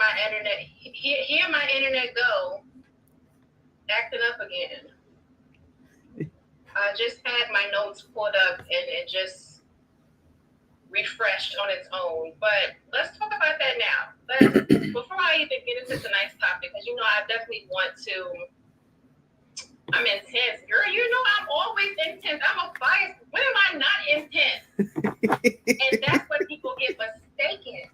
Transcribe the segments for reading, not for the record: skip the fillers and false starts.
my internet. Here my internet go acting up again. I just had my notes pulled up and it just refreshed on its own. But let's talk about that now. But before I even get into tonight's topic, because I definitely want to. I'm intense, girl. I'm always intense. I'm a fire. When am I not intense? And that's what people get mistaken.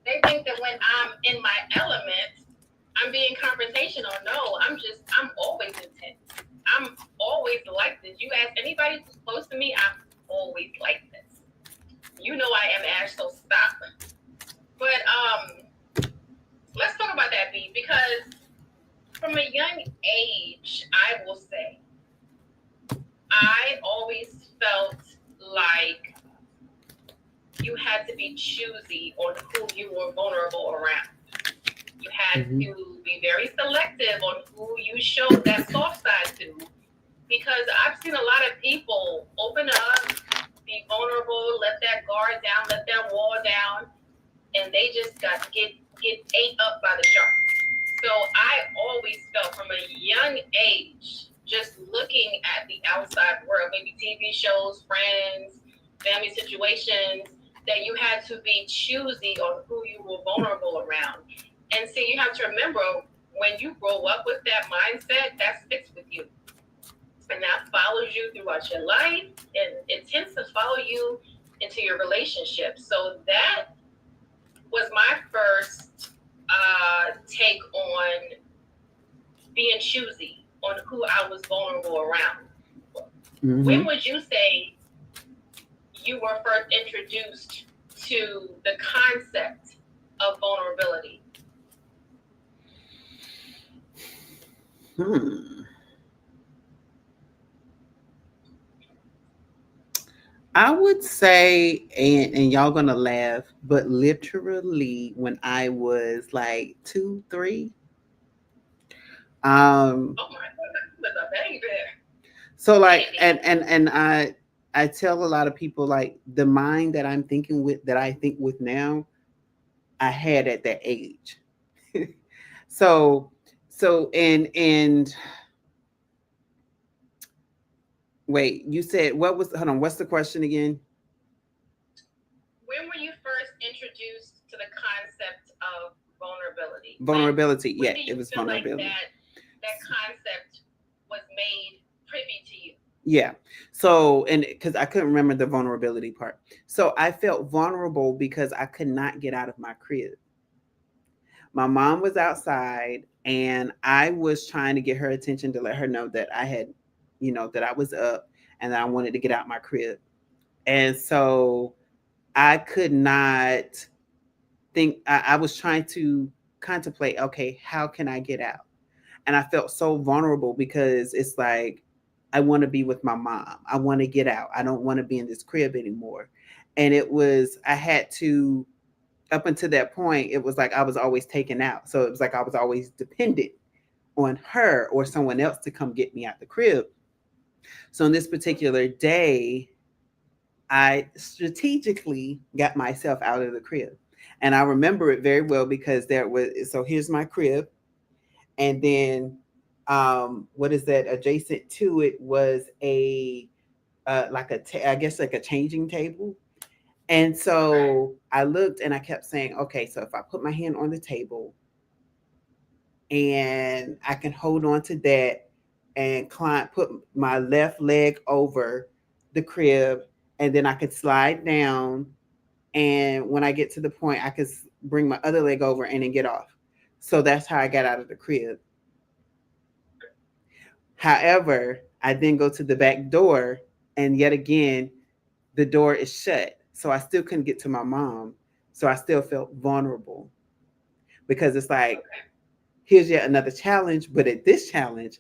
They think that when I'm in my element, I'm being conversational. No, I'm always intense. I'm always like this. You ask anybody who's close to me, I'm always like this. I am Ash, so stop. But let's talk about that, B, because from a young age, I will say, I always felt like you had to be choosy on who you were vulnerable around. You had to be very selective on who you showed that soft side to, because I've seen a lot of people open up, be vulnerable, let that guard down, let that wall down, and they just got to get ate up by the shark. So I always felt from a young age, just looking at the outside world, maybe TV shows, friends, family situations, that you had to be choosy on who you were vulnerable around. And see, you have to remember, when you grow up with that mindset, that sticks with you. And that follows you throughout your life, and it tends to follow you into your relationships. So that was my first take on being choosy on who I was vulnerable around. When would you say you were first introduced to the concept of vulnerability? I would say, and y'all gonna laugh, but literally when I was like 2, 3. Oh my goodness, with a baby. So like, and I tell a lot of people, like, the mind that I think with now, I had at that age. so and wait, you said what was, hold on, what's the question again? When were you first introduced to the concept of vulnerability? Vulnerability, When yeah, do it you was feel like vulnerability. that concept was made privy to you? Yeah. So, and because I couldn't remember the vulnerability part. So I felt vulnerable because I could not get out of my crib. My mom was outside and I was trying to get her attention to let her know that I had, that I was up and that I wanted to get out my crib. And so I could not think, I was trying to contemplate, okay, how can I get out? And I felt so vulnerable because it's like, I want to be with my mom. I want to get out. I don't want to be in this crib anymore. And I had to, up until that point, it was like I was always taken out. So it was like I was always dependent on her or someone else to come get me out the crib. So on this particular day, I strategically got myself out of the crib. And I remember it very well because so here's my crib. And then what is that, adjacent to it was a I guess like a changing table. And so I looked and I kept saying, okay, so if I put my hand on the table and I can hold on to that and put my left leg over the crib, and then I could slide down, and when I get to the point I could bring my other leg over and then get off. So that's how I got out of the crib. However, I then go to the back door, and yet again, the door is shut. So I still couldn't get to my mom. So I still felt vulnerable because it's like, here's yet another challenge. But at this challenge,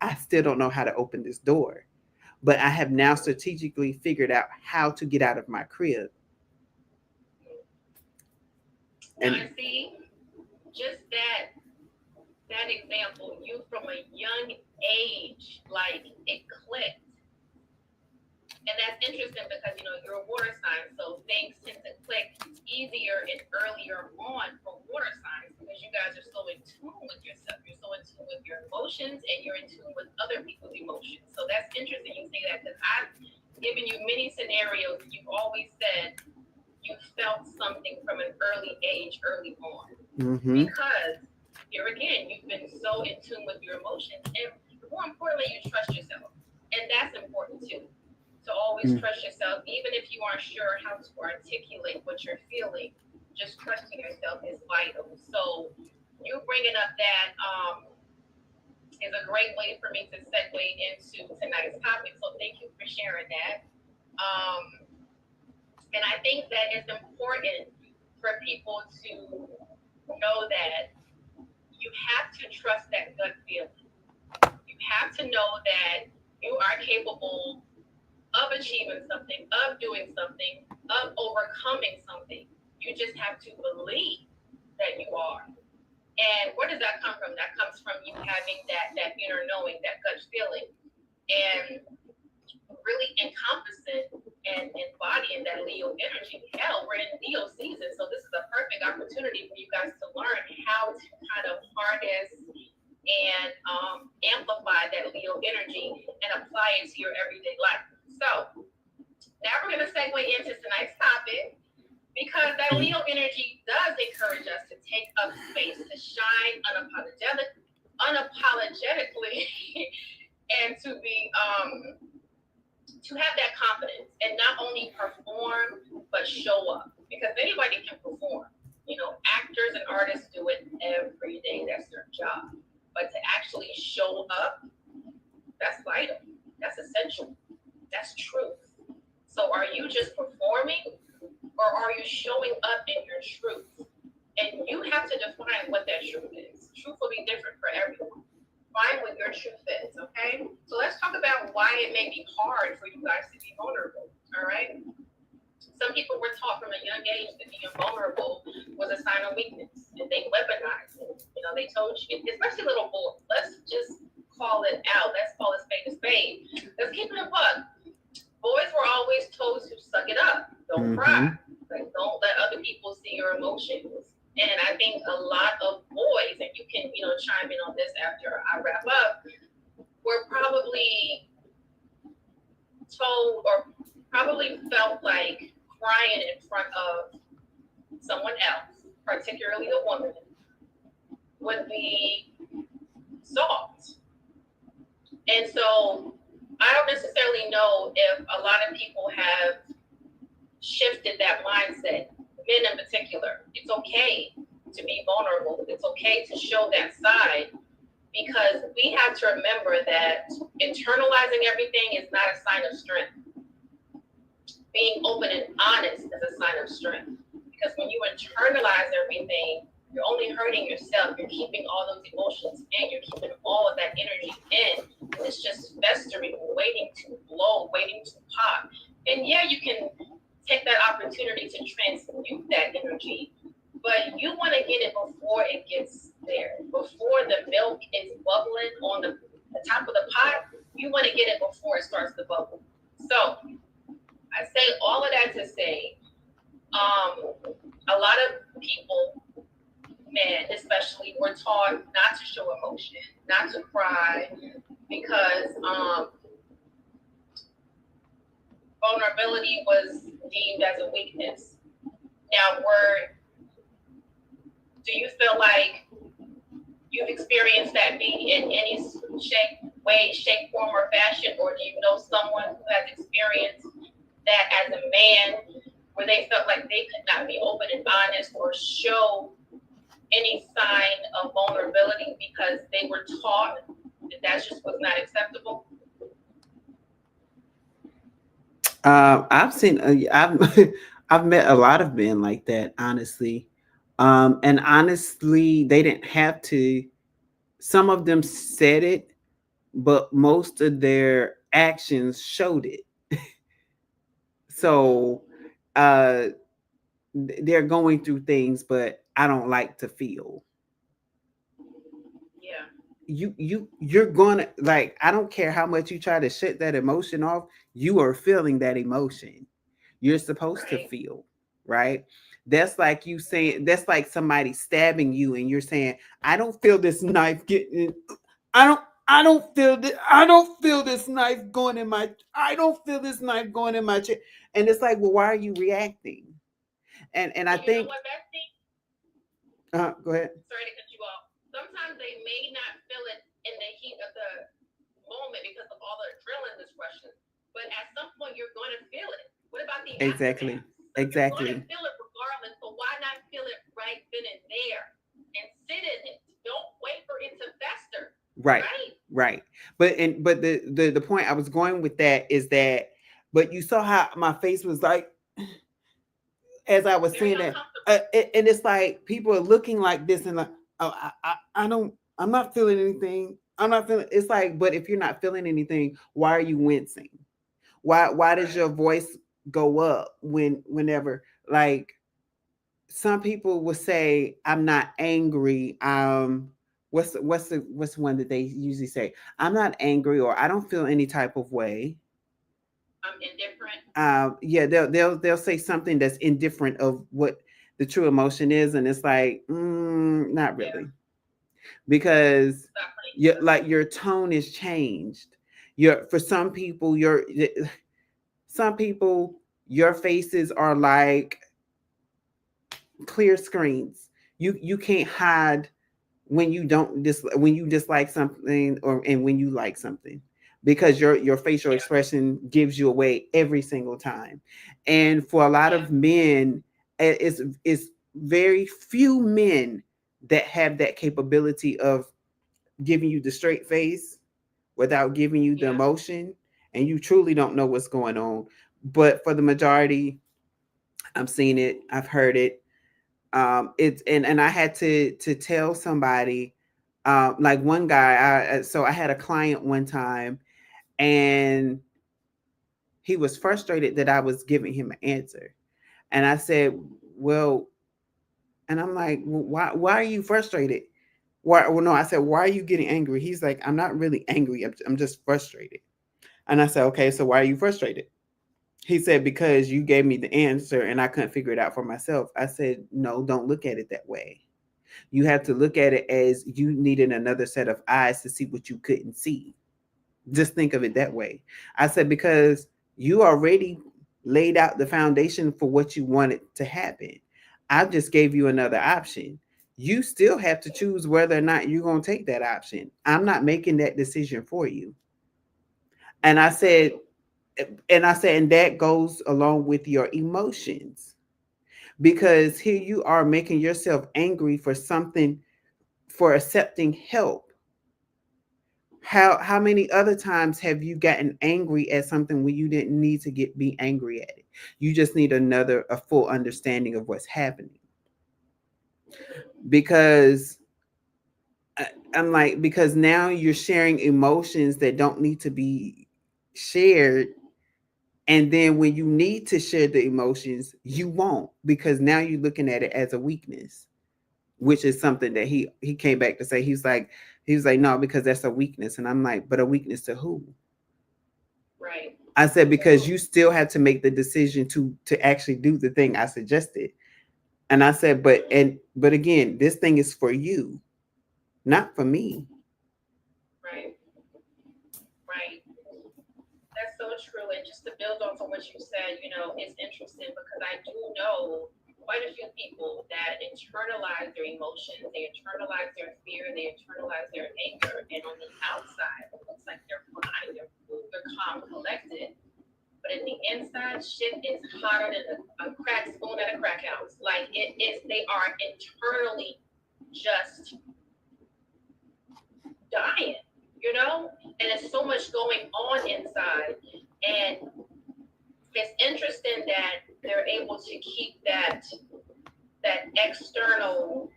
I still don't know how to open this door. But I have now strategically figured out how to get out of my crib. Now, I see, just that example, you from a young age, like, it clicked. And that's interesting because you're a water sign, so things tend to click easier and earlier on for water signs because you scenarios you've always said you felt something from an early age, early on, Mm-hmm. because here again, you've been so in tune with your emotions, and more importantly, you trust yourself, and that's important too. To always trust yourself, even if you aren't sure how to articulate what you're feeling. Just trusting yourself is vital. So, you bringing up that is a great way for me to segue into tonight's topic. So, thank you for sharing that. Um, and I think that it's important for people to know that you have to trust that gut feeling. You have to know that you are capable of achieving something, of doing something, of overcoming something. You just have to believe that you are. And where does that come from? That comes from you having that inner knowing, that gut feeling, and really encompassing and embodying that Leo energy. Hell, we're in Leo season, so this is a perfect opportunity for you guys to learn how to kind of harness and amplify that Leo energy and apply it to your everyday life. So now we're going to segue into tonight's topic, because that Leo energy does encourage us to take up space, to shine unapologetically, and to have that confidence and not only perform but show up, because anybody can perform. Actors and artists do it every day. That's their job. But to actually show up, that's vital. That's essential. That's truth. So are you just performing, or are you showing up in your truth? And you have to define what that truth is. Truth will be different for everyone. Find what your truth is, okay? So let's talk about why it may be hard for you guys to be vulnerable, all right? Some people were taught from a young age that being vulnerable was a sign of weakness, and they weaponized it. They told you, especially little boys, let's just call it out. Let's call it spade a spade. Let's keep it a buck. Boys were always told to suck it up. Don't cry. Like, don't let other people see your emotions. And I think a lot of boys, and you can, chime in on this after I wrap up, were probably told or probably felt like crying in front of someone else, particularly a woman, would be soft. And so I don't necessarily know if a lot of people have shifted that mindset, men in particular. It's okay to be vulnerable. It's okay to show that side, because we have to remember that internalizing everything is not a sign of strength. Being open and honest is a sign of strength, because when you internalize everything, you're only hurting yourself. You're keeping all those emotions in. You're keeping all of that energy in. It's just festering, waiting to blow, waiting to pop. And yeah, you can take that opportunity to transmute that energy, but you want to get it before it gets there. Before the milk is bubbling on the top of the pot, you want to get it before it starts to bubble. So I say all of that to say, a lot of people, men especially, were taught not to show emotion, not to cry, because vulnerability was deemed as a weakness. Now, do you feel like you've experienced that being in any shape, form, or fashion, or do you know someone who has experienced that as a man, where they felt like they could not be open and honest or show any sign of vulnerability because they were taught that just was not acceptable? I've seen, I've met a lot of men like that, honestly. And honestly, they didn't have to. Some of them said it, but most of their actions showed it. So, uh, they're going through things, but I don't like to feel. Yeah. You're gonna, like, I don't care how much you try to shut that emotion off, you are feeling that emotion. You're supposed to Right. feel, right? That's like you saying, that's like somebody stabbing you and you're saying, I don't feel this knife getting, I don't. I don't feel this knife going in my. I don't feel this knife going in my chest. And it's like, well, why are you reacting? And I And you know think, what, Bestie? go ahead. Sorry to cut you off. Sometimes they may not feel it in the heat of the moment because of all the adrenaline that's rushing. But at some point, you're going to feel it. What about the Exactly. aftermath? So you're going to Exactly. feel it regardless. So why not feel it right then and there and sit in it? Don't wait for it to fester. Right. Right? Right. But the point I was going with that is that, but you saw how my face was like as I was Very saying that, uncomfortable. and it's like people are looking like this and like, oh, I don't, I'm not feeling anything. I'm not feeling. It's like, but if you're not feeling anything, why are you wincing? Why does Right. your voice go up whenever like some people will say I'm not angry. What's one that they usually say? I'm not angry or I don't feel any type of way. I'm indifferent. Yeah, they'll say something that's indifferent of what the true emotion is, and it's like, not Yeah. really, because Stop playing you too much. like your tone is changed. Your For some people, some people your faces are like clear screens. You can't hide when you dislike something or and when you like something, because your facial Yeah. expression gives you away every single time. And for a lot Yeah. of men, it's very few men that have that capability of giving you the straight face without giving you the Yeah. emotion, and you truly don't know what's going on. But for the majority, I'm seeing it, I've heard it. It's and I had to tell somebody, like one guy. So I had a client one time, and he was frustrated that I was giving him an answer, and I said, "Well," and I'm like, well, why are you frustrated? Why? Well, no, I said, "Why are you getting angry?" He's like, "I'm not really angry. I'm just frustrated." And I said, "Okay, so why are you frustrated?" He said, "Because you gave me the answer and I couldn't figure it out for myself." I said, "No, don't look at it that way. You have to look at it as you needed another set of eyes to see what you couldn't see. Just think of it that way." I said, "Because you already laid out the foundation for what you wanted to happen. I just gave you another option. You still have to choose whether or not you're going to take that option. I'm not making that decision for you." And I said, Right. and that goes along with your emotions, because here you are making yourself angry for something, for accepting help. How many other times have you gotten angry at something when you didn't need to be angry at it? You just need a full understanding of what's happening. Because I'm like, because now you're sharing emotions that don't need to be shared, and then when you need to share the emotions, you won't, because now you're looking at it as a weakness, which is something that he came back to say. He was like, no, because that's a weakness. And I'm like, but a weakness to who? Right. I said, because you still have to make the decision to actually do the thing I suggested. And I said, but again, this thing is for you, not for me. Right. Right. That's so true. And just to build on from what you said, it's interesting because I do know quite a few people that internalize their emotions, they internalize their fear, they internalize their anger, and on the outside, it looks like they're fine, they're cool, they're calm, collected. But in the inside, shit is hotter than a crack spoon at a crack house. Like it is, they are internally just dying, you know? And there's so much going on inside. And it's interesting that they're able to keep that external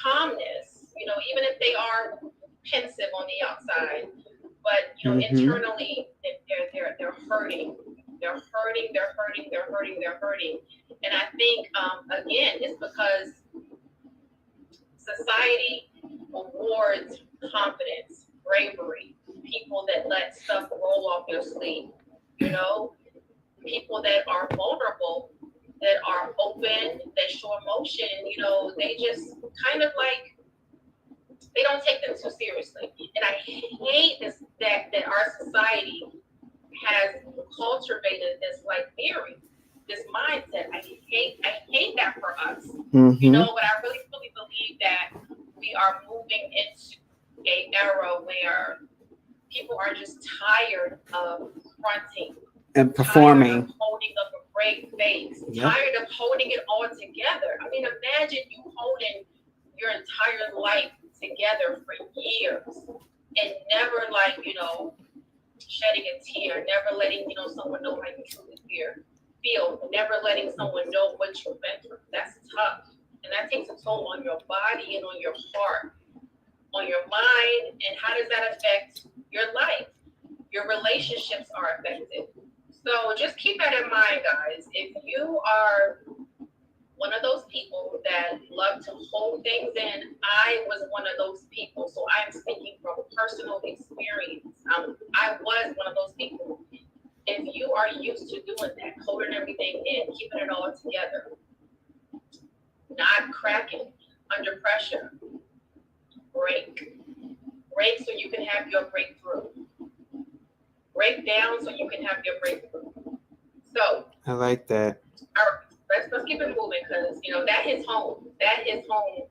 calmness, even if they are pensive on the outside, but Mm-hmm. internally they're hurting. They're hurting, they're hurting, they're hurting, they're hurting. And I think again, it's because society awards confidence, bravery, people that let stuff roll off their sleeve, you know, people that are vulnerable, that are open, that show emotion, they just kind of like They don't take them too seriously. And I hate this that our society has cultivated this like theory, this mindset. I hate that for us. Mm-hmm. But I really fully believe that we are moving into a era where people are just tired of fronting, And tired of performing. holding up a brave face, Yep. tired of holding it all together. I mean, imagine you holding your entire life together for years and never like, shedding a tear, never letting, someone know how you truly feel, never letting someone know what you've been through. That's tough. And that takes a toll on your body and on your heart, on your mind. And how does that affect your life? Your relationships are affected. So just keep that in mind, guys. If you are one of those people that love to hold things in, I was one of those people. So I'm speaking from personal experience. I was one of those people. If you are used to doing that, holding everything in, keeping it all together, not cracking under pressure, break. Break so you can have your breakthrough. Break down so you can have your breakthrough. So, I like that. all right, let's keep it moving because that hits home. That hits home.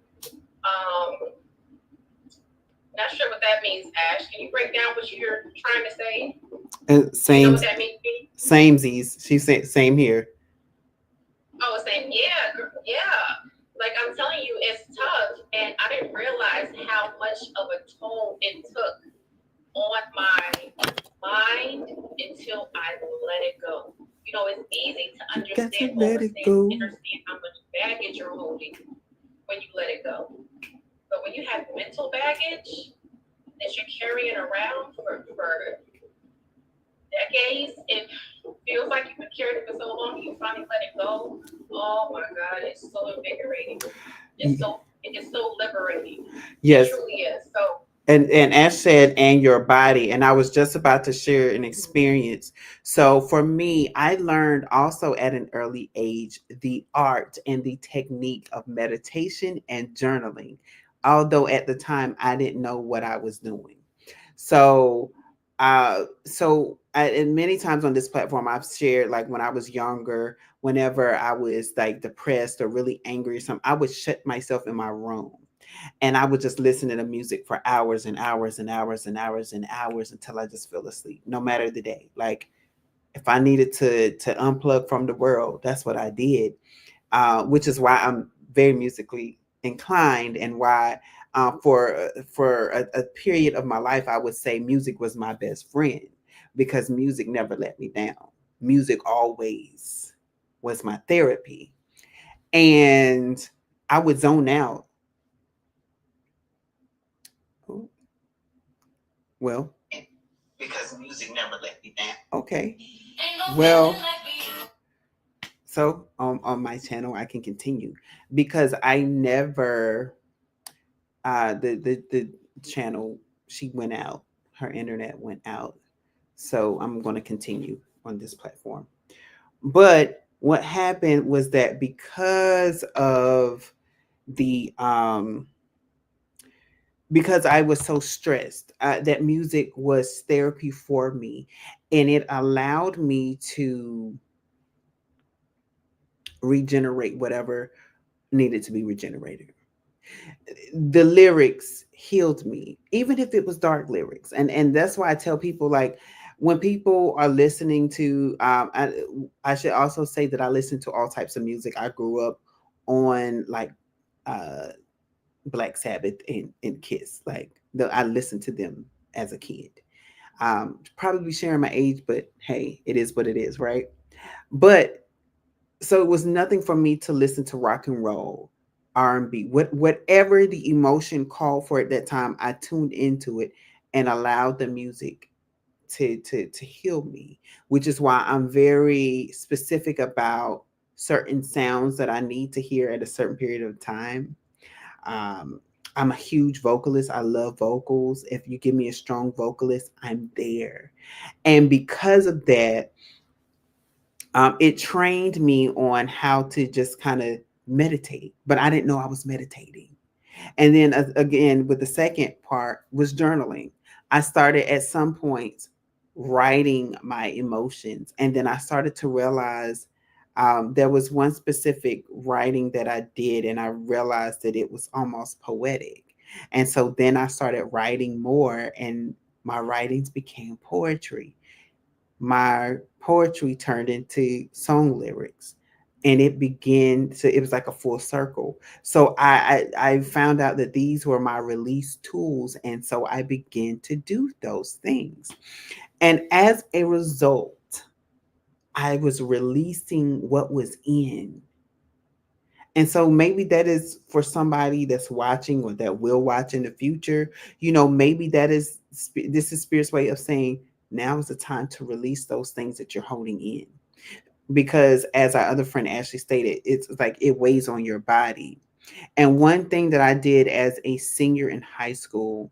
Not sure what that means, Ash. Can you break down what you're trying to say? Do you know Same, what that means? samesies. She said same here. Oh, saying yeah, yeah. Like I'm telling you, it's tough, and I didn't realize how much of a toll it took on my mind until I let it go. It's easy to You got to understand, let it go. understand how much baggage you're holding when you let it go. But when you have mental baggage that you're carrying around for decades, it feels like you've been carrying it for so long, you finally let it go. Oh my God, it's so invigorating. It is so liberating. It Yes. truly is. So And Ash said, and your body. And I was just about to share an experience. So for me, I learned also at an early age the art and the technique of meditation and journaling. Although at the time I didn't know what I was doing. So and many times on this platform I've shared like when I was younger, whenever I was like depressed or really angry or something, I would shut myself in my room and I would just listen to the music for hours and hours and hours and hours and hours until I just fell asleep, no matter the day. Like if I needed to unplug from the world, that's what I did. Which is why I'm very musically inclined, and why for a period of my life, I would say music was my best friend because music never let me down. Music always was my therapy, and I would zone out. Oh, well, because music never let me down. Okay. Well, so on my channel, I can continue because I never the channel, she went out, her internet went out, so I'm going to continue on this platform. But what happened was that the because I was so stressed, that music was therapy for me, and it allowed me to regenerate whatever needed to be regenerated. The lyrics healed me, even if it was dark lyrics, and that's why I tell people, like, when people are listening to I should also say that I listen to all types of music. I grew up on like uh Black Sabbath and Kiss. Like I listened to them as a kid. Probably sharing my age, but hey, it is what it is, right? But so it was nothing for me to listen to rock and roll, R&B, whatever the emotion called for at that time. I tuned into it and allowed the music to heal me, which is why I'm very specific about certain sounds that I need to hear at a certain period of time. Um, I'm a huge vocalist. I love vocals. If you give me a strong vocalist, I'm there. And because of that, it trained me on how to just kind of meditate, but I didn't know I was meditating. And then again, with the second part was journaling. I started at some point writing my emotions. And then I started to realize there was one specific writing that I did, and I realized that it was almost poetic. And so then I started writing more, and my writings became poetry. My poetry turned into song lyrics, and it was like a full circle. So I found out that these were my release tools, and so I began to do those things. And as a result, I was releasing what was in. And so maybe that is for somebody that's watching or that will watch in the future. Maybe this is Spirit's way of saying now is the time to release those things that you're holding in. Because as our other friend Ashley stated, it's like it weighs on your body. And one thing that I did as a senior in high school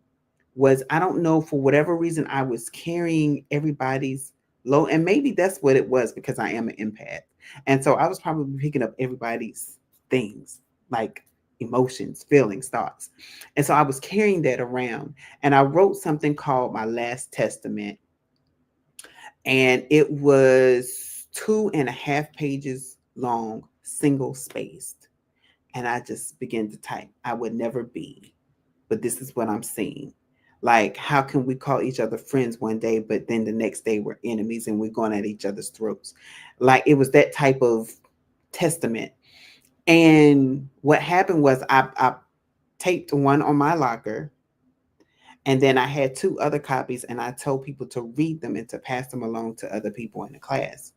was, I don't know, for whatever reason, I was carrying everybody's load. And maybe that's what it was, because I am an empath. And so I was probably picking up everybody's things, like emotions, feelings, thoughts. And so I was carrying that around. And I wrote something called My Last Testament. And it was 2.5 pages long, single spaced. And I just began to type, I would never be, but this is what I'm seeing. Like, how can we call each other friends one day, but then the next day we're enemies and we're going at each other's throats? Like, it was that type of testament. And what happened was I taped one on my locker, and then I had two other copies, and I told people to read them and to pass them along to other people in the class.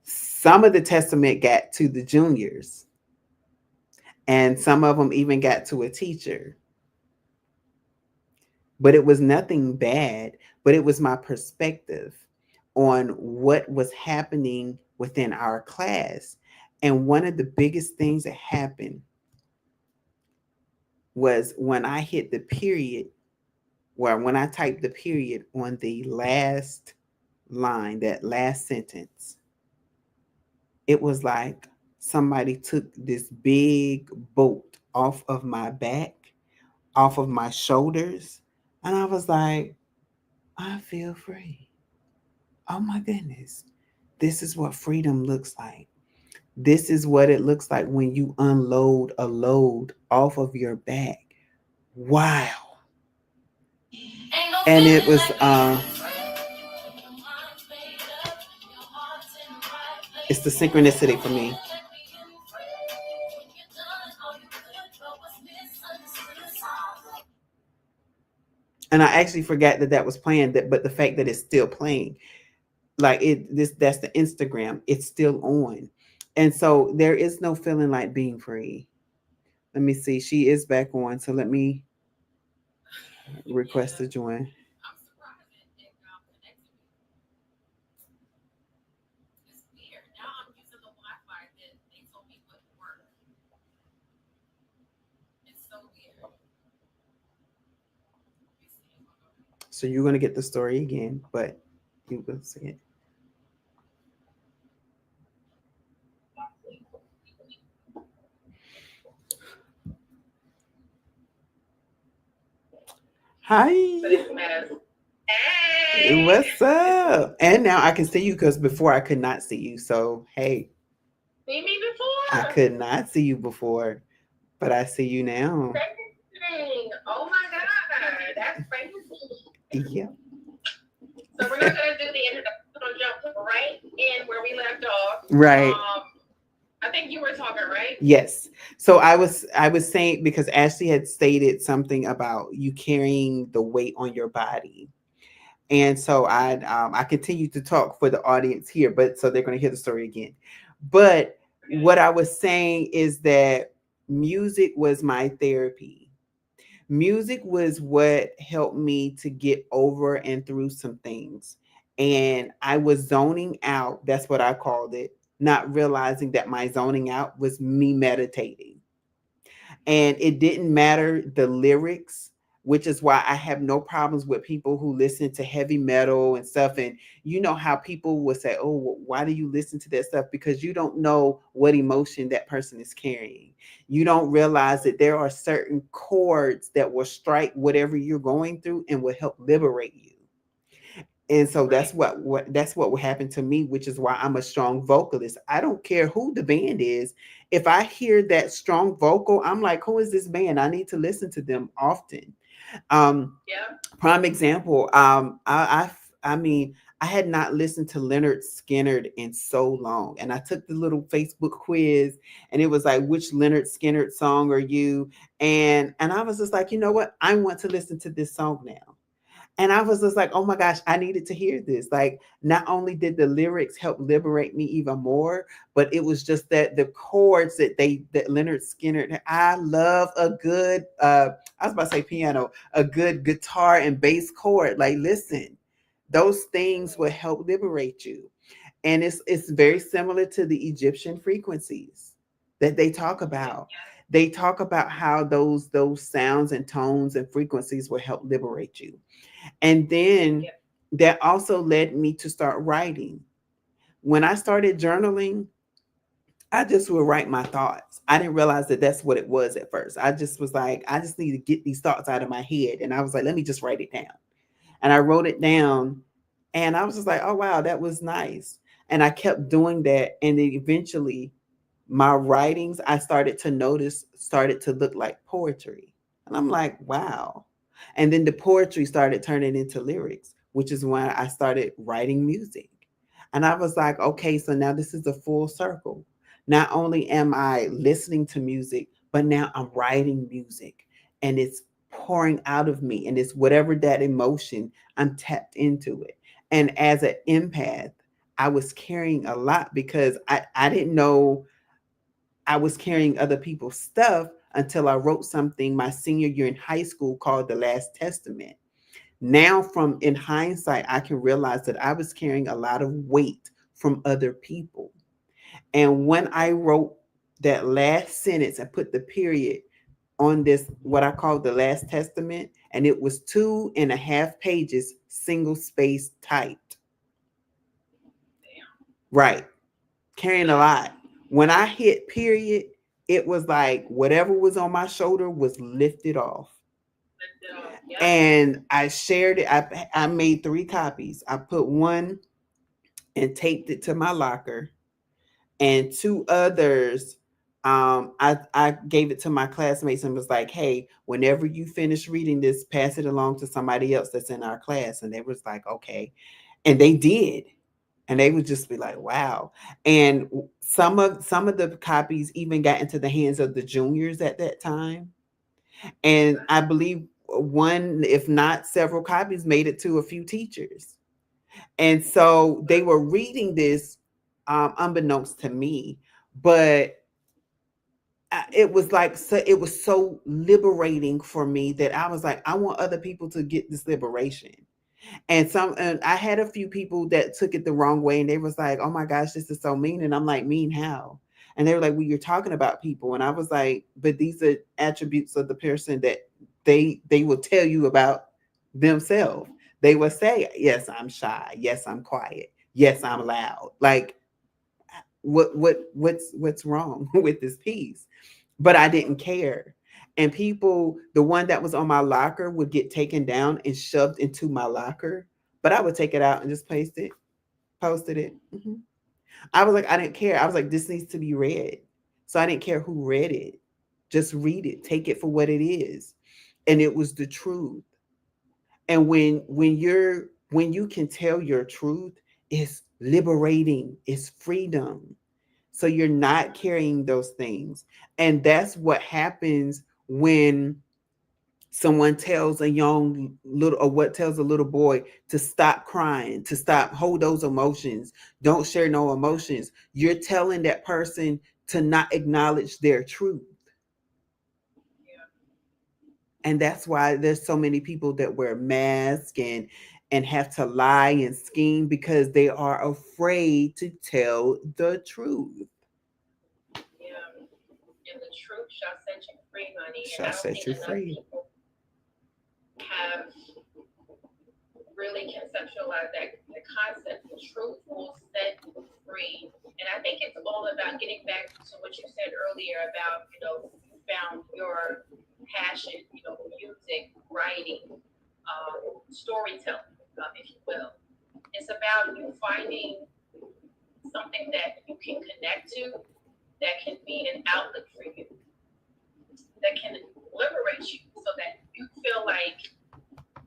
Some of the testament got to the juniors, and some of them even got to a teacher. But it was nothing bad, but it was my perspective on what was happening within our class. And one of the biggest things that happened was when I hit the period, or when I typed the period on the last line, that last sentence, it was like somebody took this big bolt off of my back, off of my shoulders. And I was like, I feel free. Oh my goodness. This is what freedom looks like. This is what it looks like when you unload a load off of your back. Wow. And it was it's the synchronicity for me. And I actually forgot that that was playing, that, but the fact that it's still playing, like that's the Instagram, it's still on. And so there is no feeling like being free. Let me see, she is back on, so let me request to join. So you're gonna get the story again, but you will see it. Hi. Hey. What's up? And now I can see you, because before I could not see you. So hey. See me before? I could not see you before, but I see you now. Crazy. Oh my God. That's crazy. Yeah. So we're not gonna do the end of the jump right in where we left off. Right. I think you were talking, right? Yes. So I was saying, because Ashley had stated something about you carrying the weight on your body. And so I continue to talk for the audience here, but so they're going to hear the story again. But what I was saying is that music was my therapy. Music was what helped me to get over and through some things. And I was zoning out. That's what I called it, not realizing that my zoning out was me meditating. And it didn't matter the lyrics. which is why I have no problems with people who listen to heavy metal and stuff. And you know how people will say, "Oh, why do you listen to that stuff?" Because you don't know what emotion that person is carrying. You don't realize that there are certain chords that will strike whatever you're going through and will help liberate you. And so Right. that's what will happen to me, which is why I'm a strong vocalist. I don't care who the band is. If I hear that strong vocal, I'm like, who is this band? I need to listen to them often. Um, Yeah. Prime example. I mean, I had not listened to Leonard Skinner in so long, and I took the little Facebook quiz, and it was like, which Leonard Skinner song are you? And I was just like, you know what? I want to listen to this song now. And I was just like, oh my gosh, I needed to hear this. Like, not only did the lyrics help liberate me even more, but it was just that the chords that Leonard Skinner, I love a good I was about to say piano, a good guitar and bass chord. Like, listen, those things will help liberate you. And it's very similar to the Egyptian frequencies that they talk about. They talk about how those sounds and tones and frequencies will help liberate you. And then Yeah. that also led me to start writing. When I started journaling, I just would write my thoughts. I didn't realize that that's what it was at first. I just was like, I just need to get these thoughts out of my head. And I was like, let me just write it down. And I wrote it down. And I was just like, oh, wow, that was nice. And I kept doing that. And then eventually, my writings, I started to notice, started to look like poetry. And I'm like, wow. And then the poetry started turning into lyrics, which is when I started writing music. And I was like, okay, so now this is a full circle. Not only am I listening to music, but now I'm writing music and it's pouring out of me. And it's whatever that emotion, I'm tapped into it. And as an empath, I was carrying a lot because I didn't know I was carrying other people's stuff until I wrote something my senior year in high school called The Last Testament. Now, from in hindsight, I can realize that I was carrying a lot of weight from other people. And when I wrote that last sentence and put the period on this, what I call the Last Testament, and it was 2.5 pages, single space typed. Damn. Right. Carrying a Yeah. lot. When I hit period, it was like whatever was on my shoulder was lifted off. Lift it off. Yep. And I shared it. I made 3 copies. I put one and taped it to my locker, and 2 others. I gave it to my classmates and was like, "Hey, whenever you finish reading this, pass it along to somebody else that's in our class." And they was like, "Okay," and they did. And they would just be like, wow. And some of the copies even got into the hands of the juniors at that time. And I believe one, if not several copies, made it to a few teachers. And so they were reading this, unbeknownst to me, but it was like, so it was so liberating for me that I was like, I want other people to get this liberation. And I had a few people that took it the wrong way, and they was like, "Oh my gosh, this is so mean." And I'm like, "Mean how?" And they were like, "Well, you're talking about people." And I was like, "But these are attributes of the person that they will tell you about themselves. They will say, 'Yes, I'm shy. Yes, I'm quiet. Yes, I'm loud.'" Like, what's wrong with this piece? But I didn't care. And people, the one that was on my locker would get taken down and shoved into my locker, but I would take it out and just paste it, posted it. I was like, I didn't care. I was like, this needs to be read. So I didn't care who read it. Just read it, take it for what it is. And it was the truth. And when you can tell your truth, it's liberating, it's freedom. So you're not carrying those things. And that's what happens when someone tells a young little, or what tells a little boy to stop crying, to stop, hold those emotions, don't share no emotions. You're telling that person to not acknowledge their truth. Yeah. And that's why there's so many people that wear masks and have to lie and scheme because they are afraid to tell the truth. Yeah. And the truth shall set you free, honey. And Shall I don't set think you enough free. people have really conceptualized that the concept of truth will set you free. And I think it's all about getting back to what you said earlier about, you found your passion, music, writing, storytelling, if you will. It's about you finding something that you can connect to, that can be an outlet for you, that can liberate you so that you feel like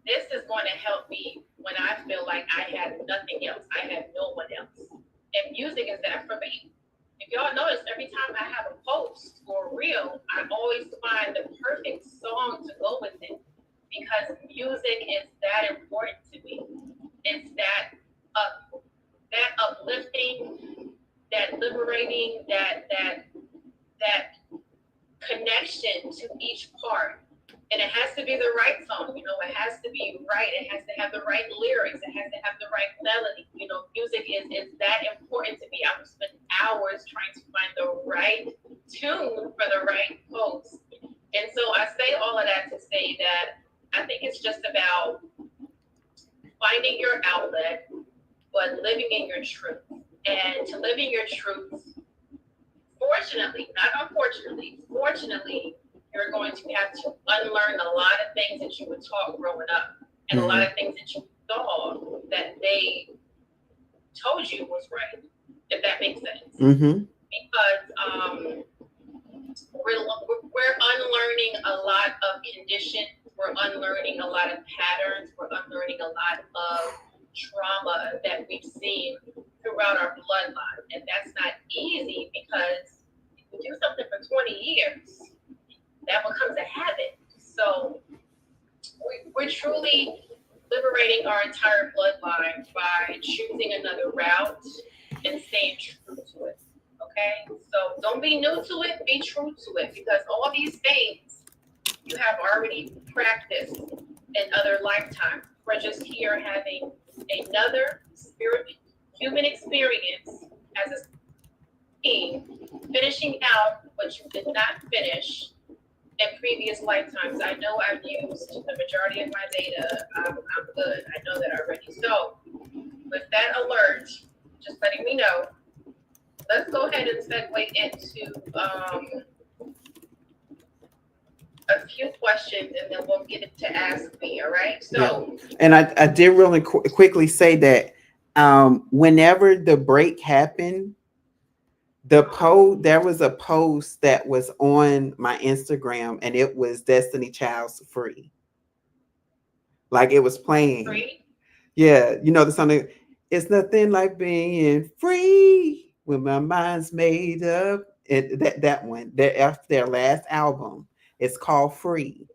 this is going to help me when I feel like I have nothing else. I have no one else. And music is that for me. If y'all notice, every time I have a post or a reel, I always find the perfect song to go with it because music is that important to me. It's that uplifting, that liberating, that connection to each part. And it has to be the right song, it has to be right. It has to have the right lyrics. It has to have the right melody. Music is that important to me. I would spend hours trying to find the right tune for the right post. And so I say all of that to say that I think it's just about finding your outlet, but living in your truth. And to live in your truth, fortunately, not unfortunately, fortunately, you're going to have to unlearn a lot of things that you were taught growing up and a lot of things that you saw that they told you was right, if that makes sense. Because we're unlearning a lot of conditions, we're unlearning a lot of patterns, we're unlearning a lot of trauma that we've seen throughout our bloodline. And that's not easy because if you do something for 20 years, that becomes a habit. So we're truly liberating our entire bloodline by choosing another route and staying true to it. Okay? So don't be new to it, be true to it because all these things you have already practiced in other lifetimes. We're just here having another human experience as a team, finishing out what you did not finish in previous lifetimes. I know I've used the majority of my data. I'm good. I know that already. So, with that alert, just letting me know, let's go ahead and segue into a few questions and then we'll get it to ask me. All right. So, and I did really quickly say that whenever the break happened, there was a post that was on my Instagram and it was Destiny Child's Free. Like it was playing. Free? Yeah, the song. It's nothing like being free when my mind's made up. And that one, after their last album, it's called Free.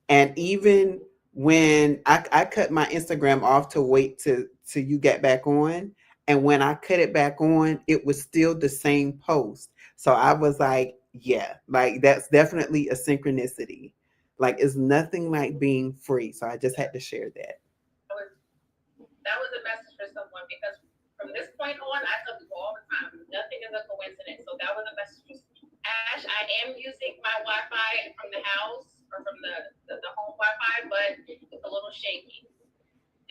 And even when I cut my Instagram off to wait to you get back on, and when I cut it back on, it was still the same post. So I was like, yeah, like that's definitely a synchronicity. Like it's nothing like being free. So I just had to share that. That was a message for someone because from this point on, I tell people all the time, nothing is a coincidence. So that was a message. Ash, I am using my Wi-Fi from the house or from the home Wi-Fi, but it's a little shaky.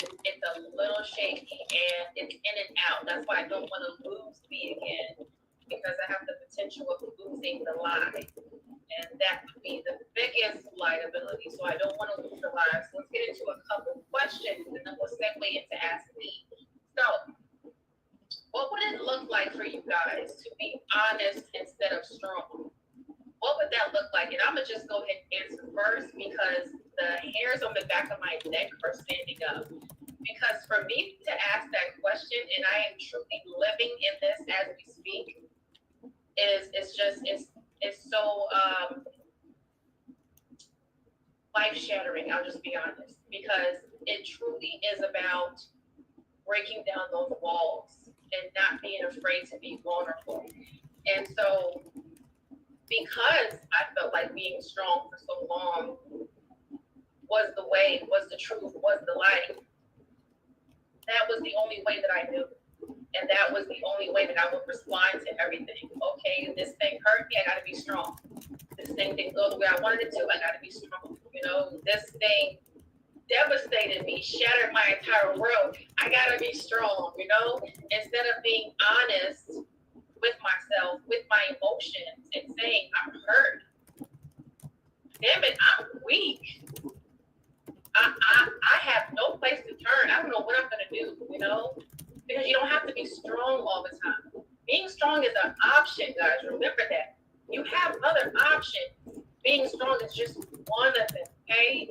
It's a little shaky and it's in and out. That's why I don't want to lose me again because I have the potential of losing the line. And that would be the biggest liability. So I don't want to lose the line. So let's get into a couple questions and then we'll segue into Ask Me. So what would it look like for you guys to be honest instead of strong? What would that look like? And I'm going to just go ahead and answer first because the hairs on the back of my neck are standing up. Because for me to ask that question, and I am truly living in this as we speak, it's so life-shattering, I'll just be honest. Because it truly is about breaking down those walls and not being afraid to be vulnerable. And so because I felt like being strong for so long was the way, was the truth, was the light, that was the only way that I knew. And that was the only way that I would respond to everything. Okay, this thing hurt me, I gotta be strong. This thing didn't go the way I wanted it to, I gotta be strong. This thing devastated me, shattered my entire world. I gotta be strong, instead of being honest with myself, with my emotions, and saying, I'm hurt. Damn it, I'm weak. I have no place to turn. I don't know what I'm gonna do, because you don't have to be strong all the time. Being strong is an option, guys. Remember that. You have other options. Being strong is just one of them, okay?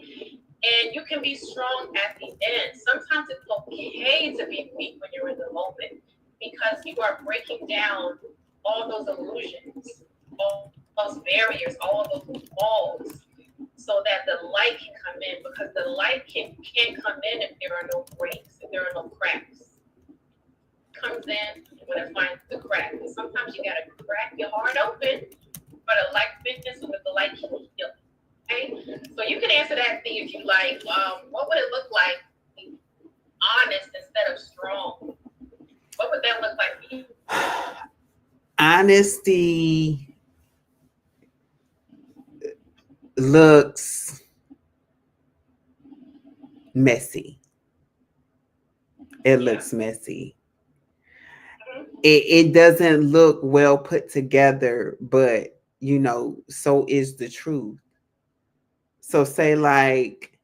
And you can be strong at the end. Sometimes it's okay to be weak when you're in the moment because you are breaking down all those illusions, all those barriers, all of those walls, so that the light can come in because the light can't come in if there are no breaks, if there are no cracks. It comes in when it finds the crack. And sometimes you gotta crack your heart open for the light fitness so that the light can heal. Okay? So you can answer that thing if you like. What would it look like to be honest instead of strong? What would that look like for you? Honesty looks messy. It Yeah. looks messy. Mm-hmm. It doesn't look well put together, but so is the truth. So say like,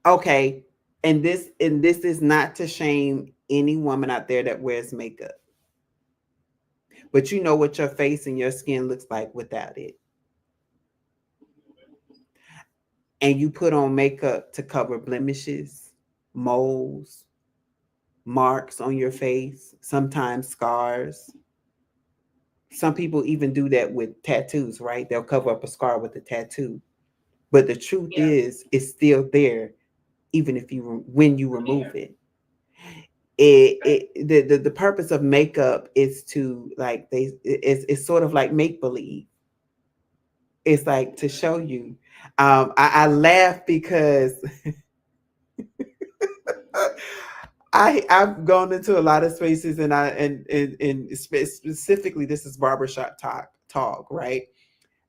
okay, and this is not to shame any woman out there that wears makeup, but you know what your face and your skin looks like without it. And you put on makeup to cover blemishes, moles, marks on your face, sometimes scars. Some people even do that with tattoos, right? They'll cover up a scar with a tattoo. But the truth Yeah. is, it's still there, even if when you remove Here. it. Okay. The purpose of makeup is to like it's sort of like make believe. It's like to show you. I laugh because I've gone into a lot of spaces and specifically this is barbershop talk, right?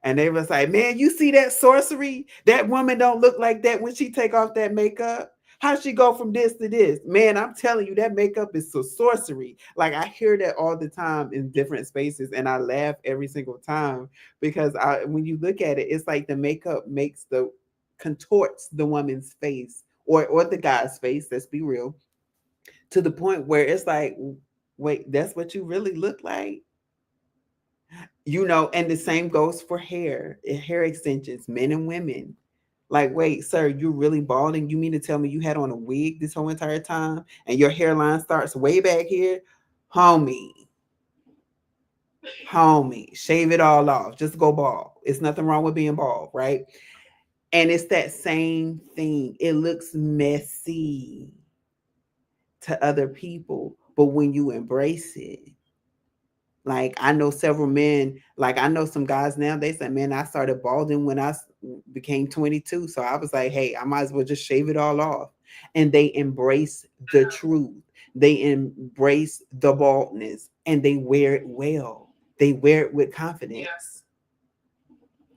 And they was like, man, you see that sorcery? That woman don't look like that when she take off that makeup. How she go from this to this? Man, I'm telling you, that makeup is so sorcery. Like I hear that all the time in different spaces, and I laugh every single time because when you look at it, it's like the makeup makes the contorts the woman's face or the guy's face. Let's be real, to the point where it's like, wait, that's what you really look like? And the same goes for hair extensions, men and women. Like, wait, sir, you're really balding? You mean to tell me you had on a wig this whole entire time and your hairline starts way back here? Homie, homie, shave it all off. Just go bald. It's nothing wrong with being bald, right? And it's that same thing. It looks messy to other people, but when you embrace it, like I know several men, like I know some guys now, they say, man, I started balding when became 22. So I was like, hey, I might as well just shave it all off. And they embrace the truth. They embrace the baldness and they wear it well. They wear it with Yeah. confidence.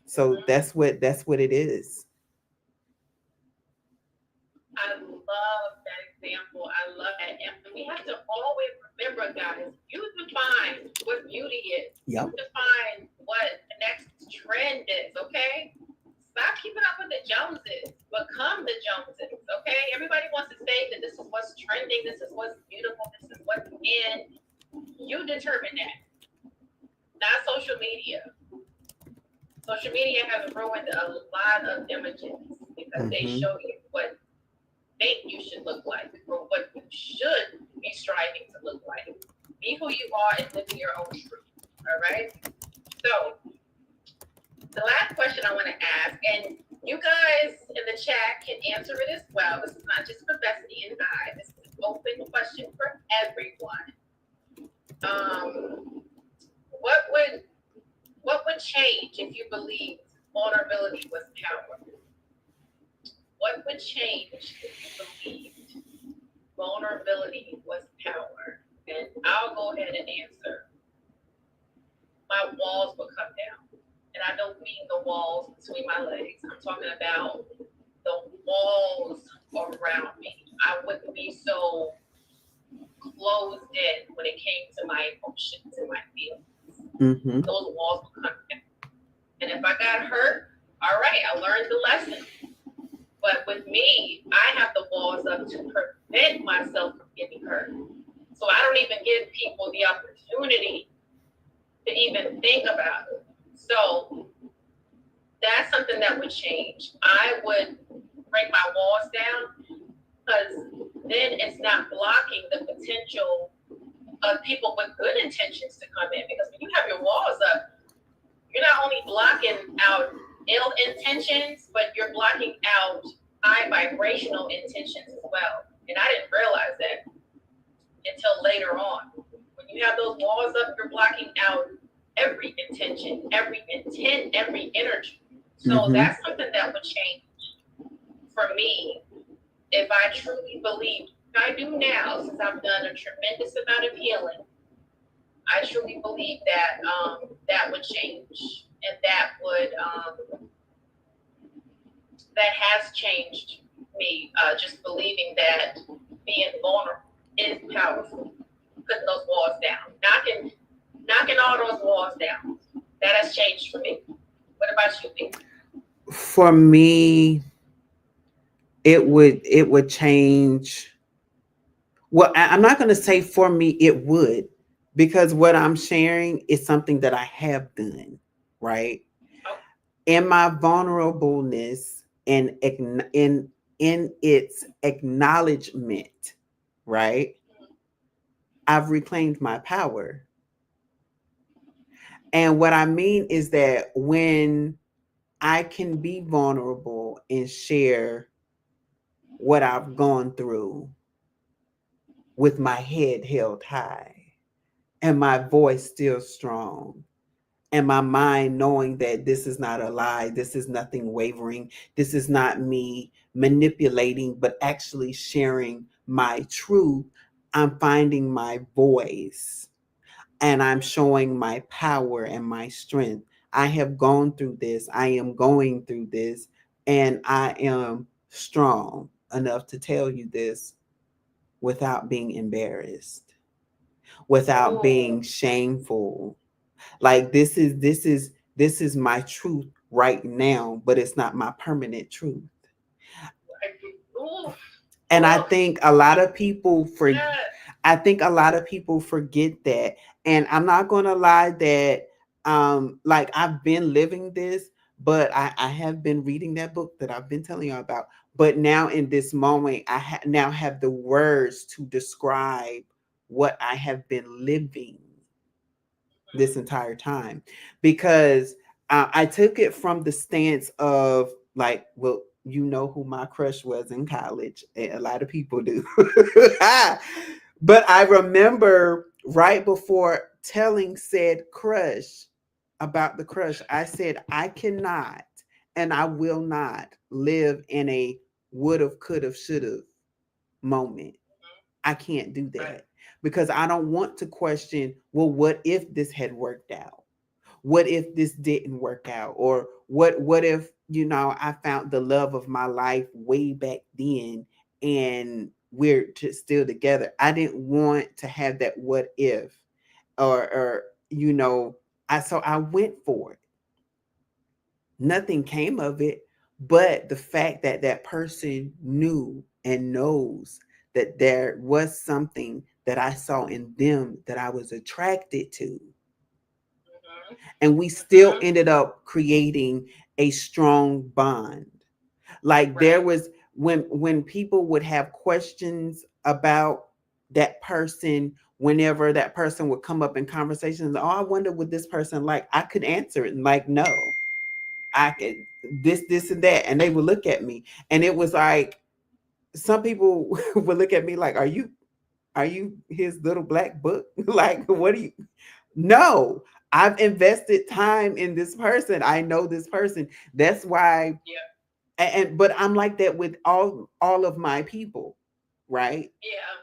So Mm-hmm. that's what it is. I love that example. I love that. And we have to always remember, guys, you define what beauty is. You Yep. define what the next trend is, okay? Stop keeping up with the Joneses. Become the Joneses, okay? Everybody wants to say that this is what's trending, this is what's beautiful, this is what's in. You determine that, not social media. Social media has ruined a lot of images because they Mm-hmm. show you what think you should look like or what you should be striving to look like. Be who you are and live your own truth. All right. So the last question I want to ask, and you guys in the chat can answer it as well. This is not just for Bessie and I. This is an open question for everyone. Um, what would change if you believed vulnerability was power? What would change if you believed vulnerability was power? And I'll go ahead and answer. My walls will come down and I don't mean the walls between my legs. I'm talking about the walls around me. I wouldn't be so closed in when it came to my emotions and my feelings. Mm-hmm. Those walls would come down. And if I got hurt, all right, I learned the lesson. But with me, I have the walls up to prevent myself from getting hurt. So I don't even give people the opportunity to even think about it. So that's something that would change. I would break my walls down because then it's not blocking the potential of people with good intentions to come in. Because when you have your walls up, you're not only blocking out ill intentions, but you're blocking out high vibrational intentions as well. And I didn't realize that until later on. When you have those walls up, you're blocking out every intention, every intent, every energy. So Mm-hmm. that's something that would change for me if I truly believe. I do now, since I've done a tremendous amount of healing. I truly believe that that would change, and that has changed me. Just believing that being vulnerable is powerful, putting those walls down, knocking all those walls down. That has changed for me. What about you, B? For me, it would change. Well, I'm not going to say for me it would, because what I'm sharing is something that I have done, right? Oh, In my vulnerableness and in its acknowledgement, right? I've reclaimed my power. And what I mean is that when I can be vulnerable and share what I've gone through with my head held high and my voice still strong and my mind knowing that this is not a lie, this is nothing wavering, this is not me manipulating, but actually sharing my truth, I'm finding my voice and I'm showing my power and my strength. I have gone through this, I am going through this, and I am strong enough to tell you this without being embarrassed, without oh, being shameful. Like this is my truth right now, but it's not my permanent truth. oof, And I oof, think a lot of people for yes. I think a lot of people forget that. And I'm not going to lie that like I've been living this, but I have been reading that book that I've been telling you about. But now in this moment, now have the words to describe what I have been living this entire time, because I took it from the stance of like, well, you know who my crush was in college. A lot of people do. But I remember right before telling said crush about the crush, I said, I cannot and I will not live in a would have, could have, should have moment. I can't do Right. that because I don't want to question, well, what if this had worked out? What if this didn't work out? Or what if, I found the love of my life way back then and we're still together. I didn't want to have that what if or I went for it. Nothing came of it, but the fact that that person knew and knows that there was something that I saw in them that I was attracted to, Mm-hmm. and we still Mm-hmm. ended up creating a strong bond. Like there Right. was, when people would have questions about that person, whenever that person would come up in conversations, oh, I wonder what this person like, I could answer it and like, no, I could this and that, and they would look at me, and it was like some people would look at me like, are you his little black book? Like, what do you? No, I've invested time in this person. I know this person. That's why, Yeah. but I'm like that with all of my people, right? Yeah.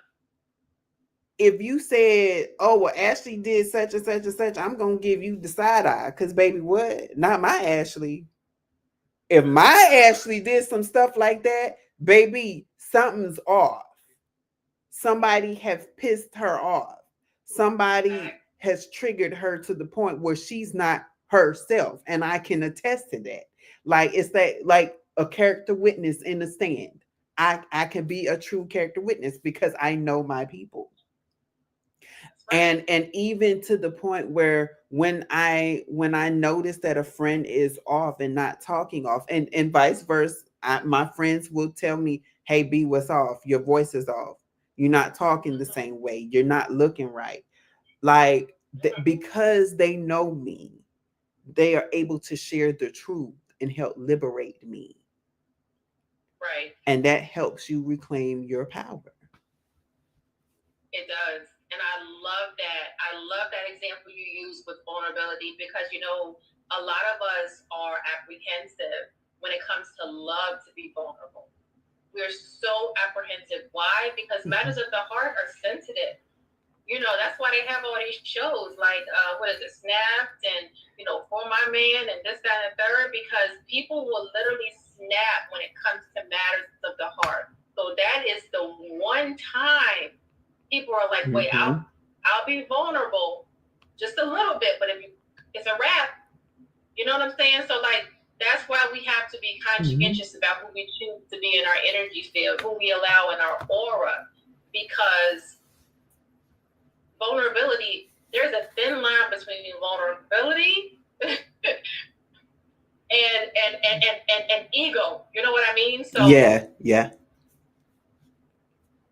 if you said, "Oh, well, Ashley did such and such and such," I'm gonna give you the side eye, cause baby, what? Not my Ashley. If my Ashley did some stuff like that, baby, something's off. Somebody has pissed her off. Somebody has triggered her to the point where she's not herself, and I can attest to that. Like it's that like a character witness in the stand. I can be a true character witness because I know my people. That's right. And even to the point where when I notice that a friend is off and not talking off, and vice versa, my friends will tell me, "Hey B, what's off? Your voice is off. You're not talking the Mm-hmm. same way. You're not looking right." Like Mm-hmm. because they know me, they are able to share the truth and help liberate me, Right. and that helps you reclaim your power. It does. And I love that. I love that example you use with vulnerability because, a lot of us are apprehensive when it comes to love to be vulnerable. We're so apprehensive. Why? Because matters of the heart are sensitive. That's why they have all these shows like, what is it, Snapped and, For My Man and this, that, and the third, because people will literally snap when it comes to matters of the heart. So that is the one time people are like, wait, I'll Mm-hmm. I'll be vulnerable just a little bit, but if you, it's a wrap. You know what I'm saying? So like that's why we have to be Mm-hmm. conscientious about who we choose to be in our energy field, who we allow in our aura, because vulnerability. There's a thin line between vulnerability and ego. You know what I mean? So Yeah, yeah.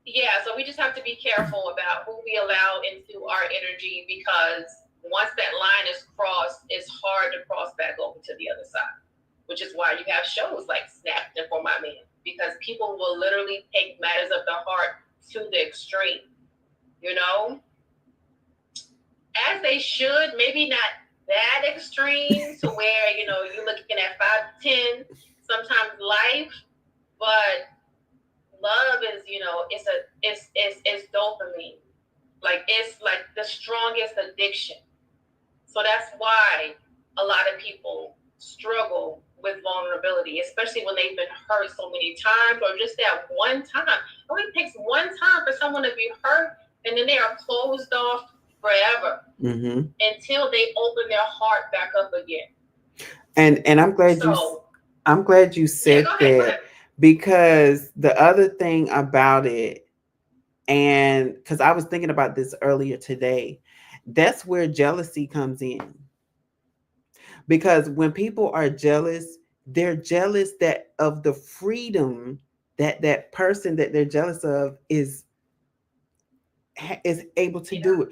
yeah, so we just have to be careful about who we allow into our energy because once that line is crossed, it's hard to cross back over to the other side, which is why you have shows like Snapped and For My Man, because people will literally take matters of the heart to the extreme, you know, as they should, maybe not that extreme to where, you're looking at 5 to 10, sometimes life, but love is, it's dopamine. Like it's like the strongest addiction. So that's why a lot of people struggle with vulnerability, especially when they've been hurt so many times or just that one time. It only takes one time for someone to be hurt and then they are closed off forever Mm-hmm. until they open their heart back up again. And So I'm glad you yeah, said go ahead, go that, ahead. because the other thing about it, and because I was thinking about this earlier today, that's where jealousy comes in. Because when people are jealous, they're jealous that of the freedom that that person that they're jealous of is able to Yeah, do it,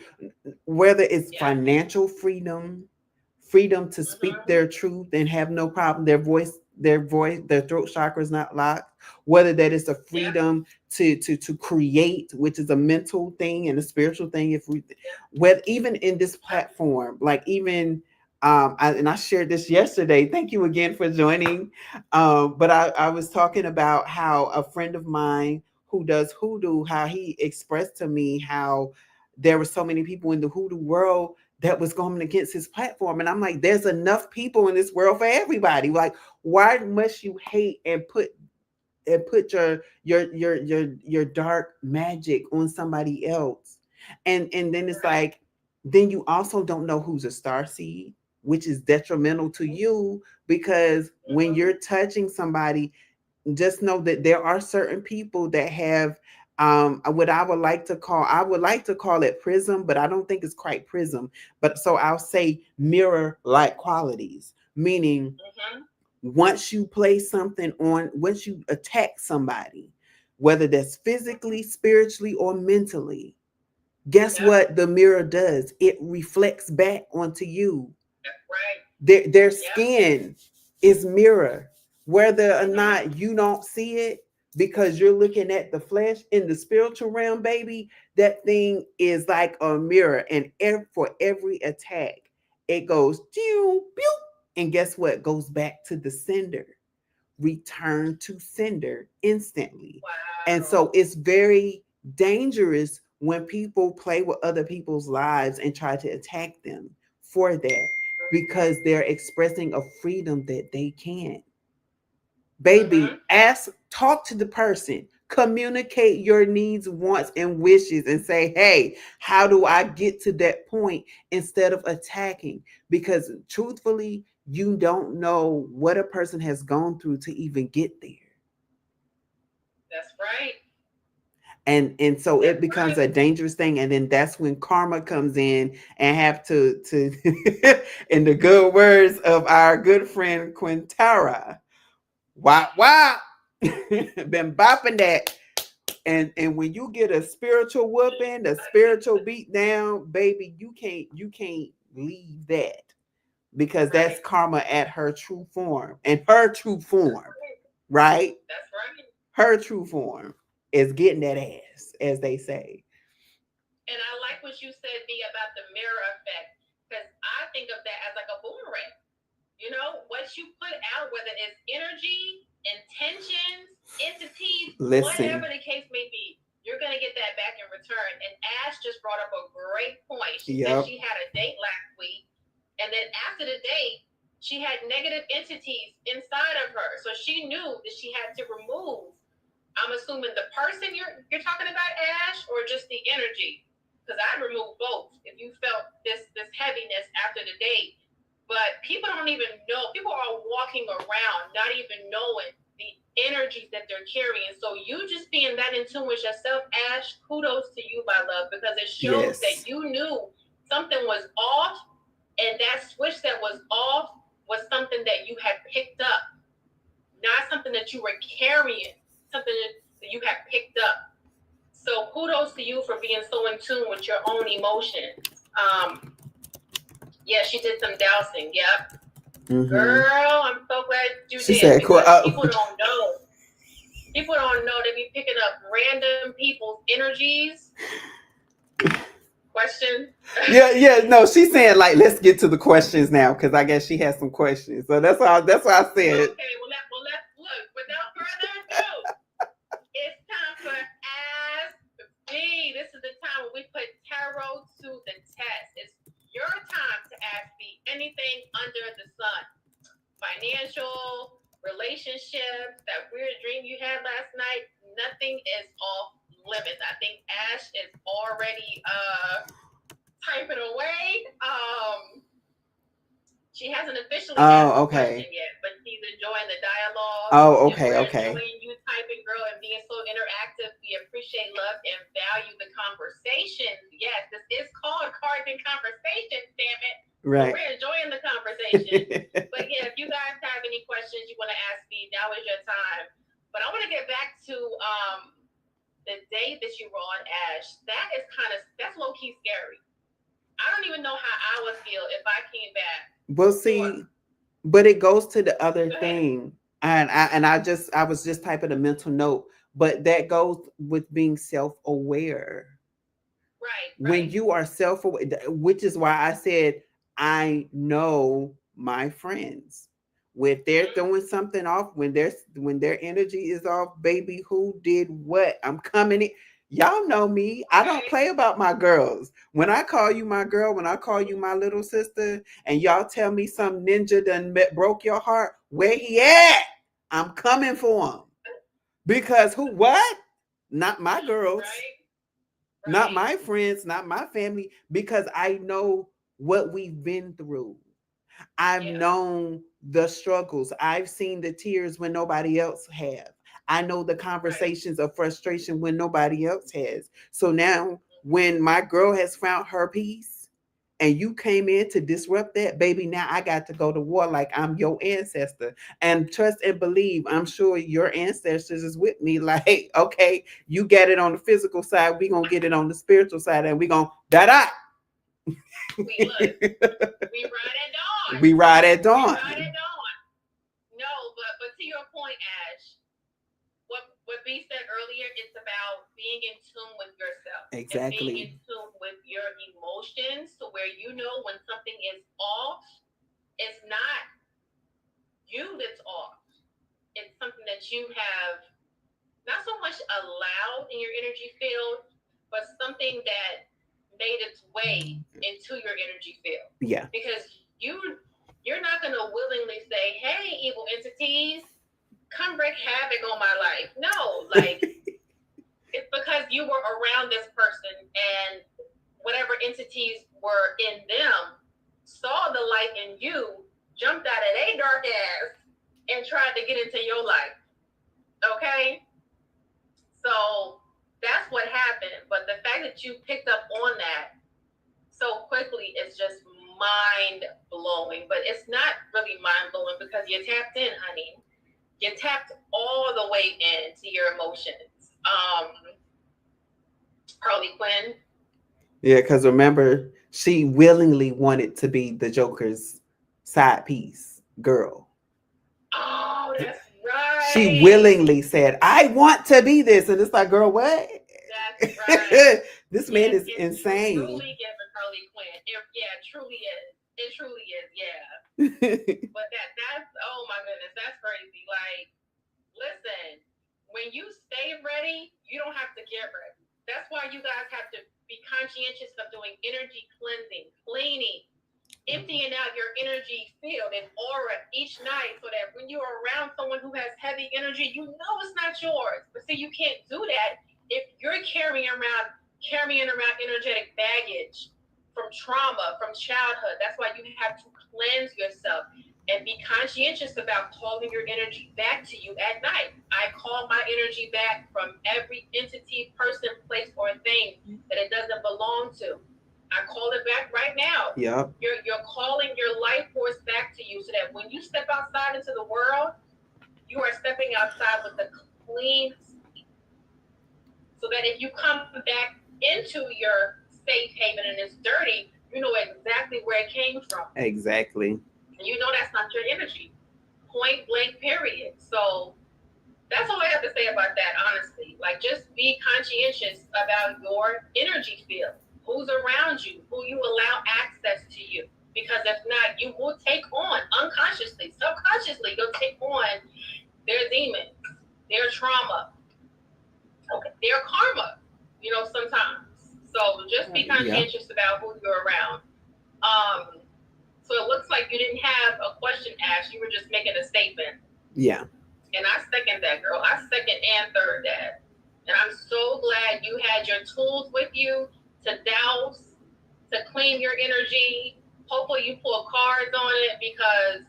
whether it's yeah. financial freedom, freedom to speak Mm-hmm. their truth and have no problem, their voice, their throat chakra is not locked, whether that is a Yeah, freedom to create, which is a mental thing and a spiritual thing. If we, yeah. with even in this platform, like even and I shared this yesterday. Thank you again for joining. But I was talking about how a friend of mine who does hoodoo, how he expressed to me how there were so many people in the hoodoo world that was going against his platform. And I'm like, there's enough people in this world for everybody. Like, why must you hate and put your dark magic on somebody else? And then it's Right. like, then you also don't know who's a star seed, which is detrimental to you, because when Mm-hmm. you're touching somebody, just know that there are certain people that have what I would like to call it prism, but I don't think it's quite prism. But so I'll say mirror like qualities, meaning Mm-hmm. once you attack somebody, whether that's physically, spiritually, or mentally, guess Yep. what the mirror does? It reflects back onto you. That's right. Their Yep. skin is mirror, whether or Mm-hmm. not you don't see it, because you're looking at the flesh. In the spiritual realm, baby, that thing is like a mirror, and for every attack, it goes pew, pew, and guess what goes back to the sender, return to sender instantly. And Wow. so it's very dangerous when people play with other people's lives and try to attack them for that because they're expressing a freedom that they can't. Mm-hmm. Baby, ask, talk to the person, communicate your needs, wants, and wishes, and say, hey, how do I get to that point instead of attacking? Because truthfully, you don't know what a person has gone through to even get there. That's right. And so it That's becomes right. a dangerous thing, and then that's when karma comes in and have to in the good words of our good friend Quintara, wop wop. Been bopping that. And when you get a spiritual whooping, a spiritual beat down, baby, you can't leave that, because that's Right. karma at her true form. And her true form, right? That's right. Her true form is getting that ass, as they say. And I like what you said, B, about the mirror effect, because I think of that as like a boomerang. You know, what you put out, whether it's energy, intentions, entities, Listen, whatever the case may be, you're going to get that back in return. And Ash just brought up a great point. She said yep, she had a date last week, and then after the date, she had negative entities inside of her. So she knew that she had to remove. I'm assuming the person you're talking about, Ash, or just the energy, because I removed both. If you felt this heaviness after the date, but people don't even know. People are walking around not even knowing the energies that they're carrying. So you just being that in tune with yourself, Ash, kudos to you, my love, because it shows that yes, you knew something was off, and that switch that was off was something that you had picked up, not something that you were carrying, something that you had picked up. So kudos to you for being so in tune with your own emotions. Um, yeah, she did some dousing. Yep. mm-hmm. Girl, I'm so glad you She did said, because people don't know. People don't know they be picking up random people's energies. Questions. yeah, yeah. No, she's saying like, let's get to the questions now, because I guess she has some questions. So that's why I said, Okay, let's look. Without further ado, it's time for Ask B. This is the time when we put tarot to the test. It's your time to ask me anything under the sun. Financial, relationships, that weird dream you had last night, nothing is off limits. I think Ash is already typing away. She hasn't officially asked oh, a question okay, yet, but she's enjoying the dialogue, oh, and okay, we're okay, enjoying you typing, girl, and being so interactive. We appreciate, love, and value the conversation. Yes, this is called Cards and Conversations, damn it. So right. we're enjoying the conversation. But yeah, if you guys have any questions you want to ask me, now is your time. But I want to get back to the day that you were on, Ash. That is that's low key scary. I don't even know how I would feel if I came back We'll before. see. But it goes to the other Go ahead. thing, and I was just typing a mental note, but that goes with being self-aware. Right, When right, you are self-aware, which is why I said I know my friends. When they're mm-hmm. throwing something off, when their energy is off, baby, who did what? I'm coming in. Y'all know me. I don't Okay. play about my girls. When I call you my girl, when I call you my little sister, and y'all tell me some ninja done broke your heart, where he at? I'm coming for him. Because who what? Not my girls, Right, not right, my friends, not my family, because I know what we've been through. I've yeah, known the struggles. I've seen the tears when nobody else have. I know the right. conversations of frustration when nobody else has. So now when my girl has found her peace and you came in to disrupt that, baby, now I got to go to war like I'm your ancestor. And trust and believe, I'm sure your ancestors is with me. Like, okay, you get it on the physical side, we gonna get it on the spiritual side, and we gonna da da. We look, we ride at dawn. We ride at We ride at dawn. dawn. No, but to your point, Ash, what B said earlier, it's about being in tune with yourself and being in Exactly. tune with your emotions to where you know when something is off, it's not you that's off. It's something that you have not so much allowed in your energy field, but something that made its way into your energy field. Yeah. Because you're not gonna willingly say, "Hey, evil entities, come wreak havoc on my life." No, like it's because you were around this person and whatever entities were in them saw the light in you, jumped out of their dark ass, and tried to get into your life. Okay? So that's what happened. But the fact that you picked up on that so quickly is just mind blowing. But it's not really mind blowing because you tapped in, honey. You tapped all the way into your emotions. Harley Quinn. Yeah, because remember, she willingly wanted to be the Joker's side piece girl. Oh, that's right. She willingly said, "I want to be this," and it's like, girl, what? That's right. This man is insane. Truly giving Harley Quinn. Yeah, it truly is. It truly is. Yeah. But that's oh my goodness, that's crazy. Like, listen, when you stay ready, you don't have to get ready. That's why you guys have to be conscientious of doing energy cleansing, cleaning, emptying out your energy field and aura each night so that when you're around someone who has heavy energy, you know it's not yours. But see, you can't do that if you're carrying around energetic baggage from trauma, from childhood. That's why you have to cleanse yourself and be conscientious about calling your energy back to you at night. I call my energy back from every entity, person, place, or thing that it doesn't belong to. I call it back right now. Yep. You're calling your life force back to you so that when you step outside into the world, you are stepping outside with a clean slate. So that if you come back into your safe haven and it's dirty, you know exactly where it came from. Exactly. And you know that's not your energy. Point blank, period. So that's all I have to say about that, honestly. Like, just be conscientious about your energy field. Who's around you, who you allow access to you. Because if not, you will take on unconsciously, subconsciously, you'll take on their demons, their trauma, okay, their karma, sometimes. So just be conscientious about who you're around. So it looks like you didn't have a question asked, you were just making a statement. Yeah. And I second that, girl. I second and third that. And I'm so glad you had your tools with you to douse, to clean your energy. Hopefully you pull cards on it because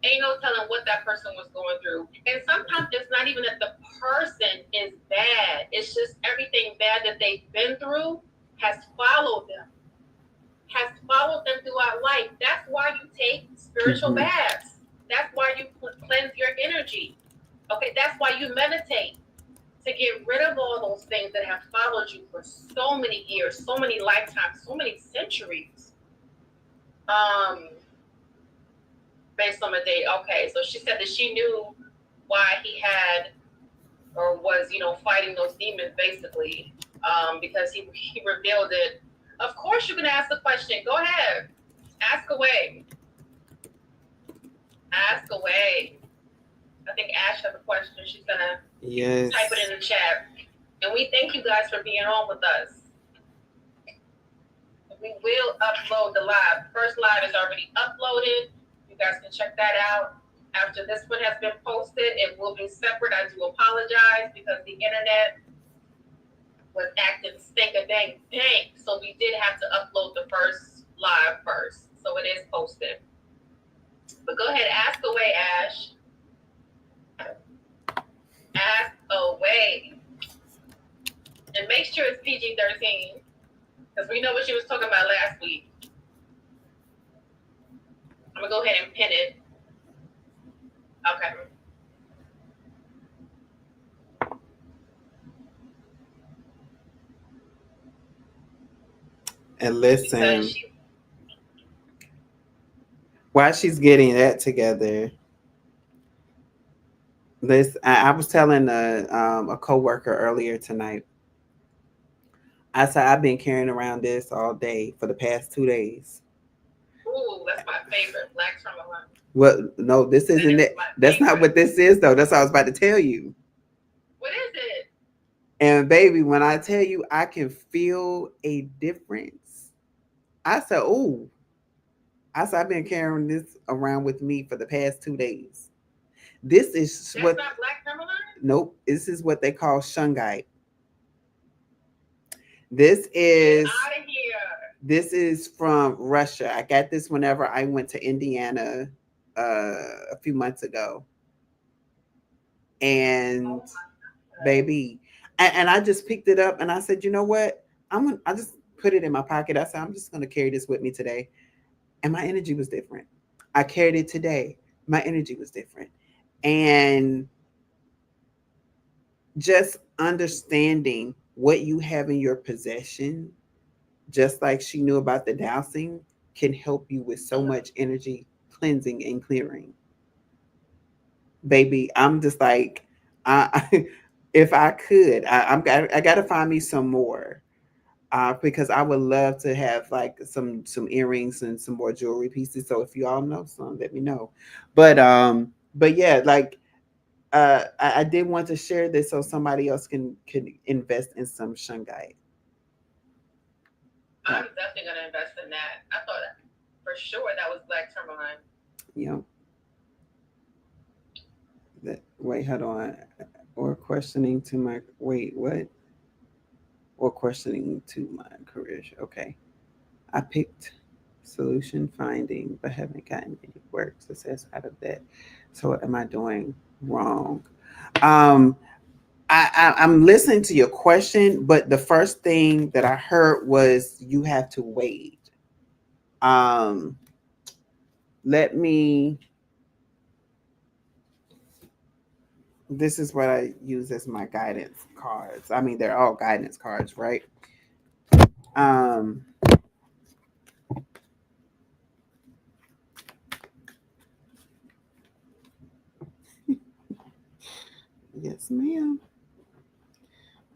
ain't no telling what that person was going through. And sometimes it's not even that the person is bad. It's just everything bad that they've been through has followed them throughout life. That's why you take spiritual baths. That's why you cleanse your energy. Okay, that's why you meditate, to get rid of all those things that have followed you for so many years, so many lifetimes, so many centuries. Based on the date. Okay, so she said that she knew why he had or was, fighting those demons basically, because he revealed it. Of course you can ask the question. Go ahead. Ask away. Ask away. I think Ash has a question. She's gonna type it in the chat. And we thank you guys for being on with us. We will upload the live. First live is already uploaded. You guys can check that out. After this one has been posted, it will be separate. I do apologize because the internet was acting stink-a-dank. So we did have to upload the first live first. So it is posted. But go ahead, ask away, Ash. Ask away. And make sure it's PG-13. Because we know what she was talking about last week. I'm going to go ahead and pin it. Okay. And listen, while she's getting that together, I was telling a coworker earlier tonight. I said I've been carrying around this all day for the past 2 days. Ooh, that's my favorite, black tourmaline. Well, no, this isn't it. That's not what this is, though. That's what I was about to tell you. What is it? And baby, when I tell you I can feel a difference, I said, "Oh," I said, "I've been carrying this around with me for the past 2 days. This is That's what, not black tourmaline? nope, this is what they call shungite. This Get is out of here. this is from Russia. I got this whenever I went to Indiana a few months ago, and Oh my God. baby, and I just picked it up and I said, you know what? I just put it in my pocket. I said, I'm just gonna carry this with me today, and my energy was different. I carried it today. My energy was different, and just understanding what you have in your possession, just like she knew about the dowsing, can help you with so much energy cleansing and clearing. Baby, I'm just like, I, if I could, I got to find me some more, because I would love to have like some earrings and some more jewelry pieces. So if you all know some, let me know. But yeah, like, I did want to share this so somebody else can invest in some shungite. Uh, I'm definitely gonna invest in that. I thought for sure that was black tourmaline. you know, wait, hold on. Or questioning to my wait, what? Or questioning to my career. Okay, I picked solution finding, but haven't gotten any work success out of that. So what am I doing wrong? Um, I'm listening to your question, but the first thing that I heard was you have to wait. Um, let me. This is what I use as my guidance cards. I mean, they're all guidance cards, right? Um, yes, ma'am.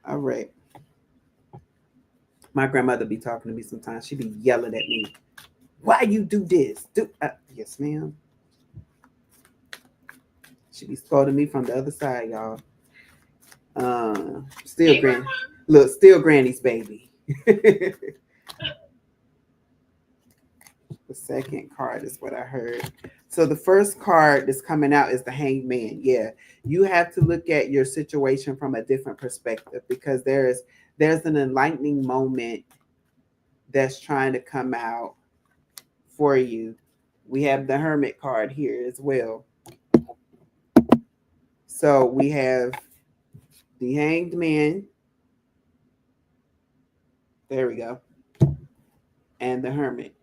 All right. My grandmother be talking to me sometimes. She be yelling at me. Why you do this? Do yes, ma'am. She be scolding me from the other side, y'all. Still Hey, grand. grandma. Look, still granny's baby. The second card is what I heard. So the first card that's coming out is the Hanged Man. Yeah, you have to look at your situation from a different perspective, because there's an enlightening moment that's trying to come out for you. We have the Hermit card here as well. So we have the Hanged Man. There we go. And the Hermit.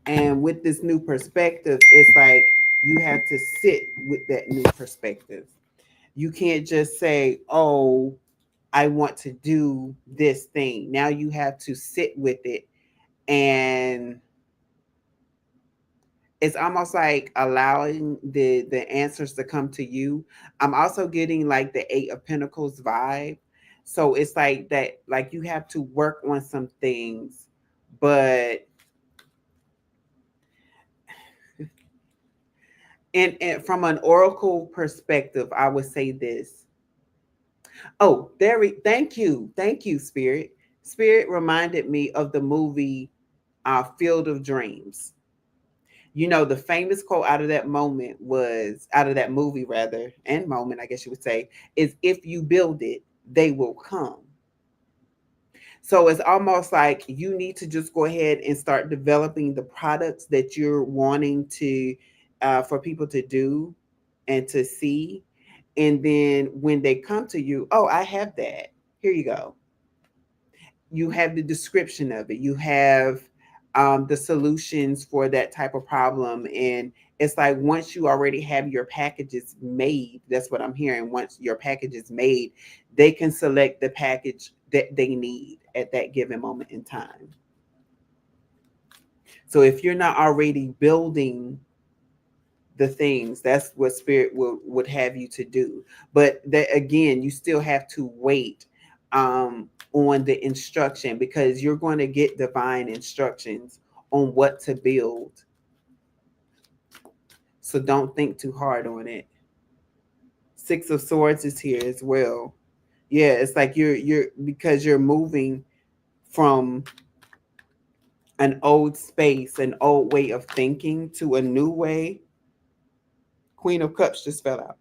And with this new perspective, it's like you have to sit with that new perspective. You can't just say, oh, I want to do this thing. Now you have to sit with it, and it's almost like allowing the answers to come to you. I'm also getting like the 8 of Pentacles vibe. So it's like that, like you have to work on some things, but and from an oracle perspective, I would say this. Oh, thank you, Spirit. Spirit reminded me of the movie Field of Dreams. You know, the famous quote out of that moment was, out of that movie rather, and moment, I guess you would say, is if you build it, they will come. So it's almost like you need to just go ahead and start developing the products that you're wanting to, for people to do and to see. And then when they come to you, oh, I have that. Here you go. You have the description of it. You have the solutions for that type of problem. And it's like once you already have your packages made, that's what I'm hearing. Once your package is made, they can select the package that they need at that given moment in time. So if you're not already building the things, that's what spirit would have you to do. But that again, you still have to wait on the instruction, because you're going to get divine instructions on what to build. So don't think too hard on it. Six of Swords is here as well. Yeah, it's like you're because you're moving from an old space, an old way of thinking to a new way. Queen of Cups just fell out.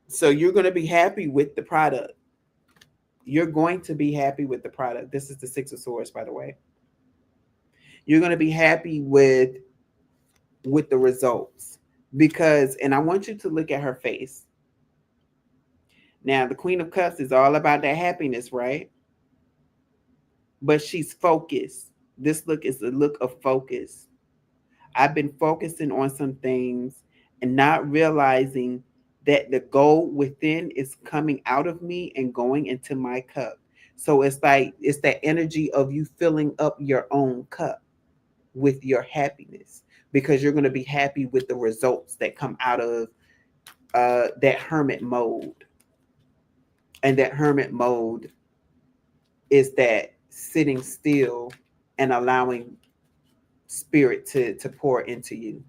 So you're going to be happy with the product. You're going to be happy with the product. This is the Six of Swords, by the way. You're going to be happy with the results because, and I want you to look at her face. Now, the Queen of Cups is all about that happiness, right? But she's focused. This look is a look of focus. I've been focusing on some things and not realizing that the gold within is coming out of me and going into my cup. So it's like it's that energy of you filling up your own cup with your happiness because you're going to be happy with the results that come out of that hermit mode. And that hermit mode is that sitting still and allowing spirit to pour into you.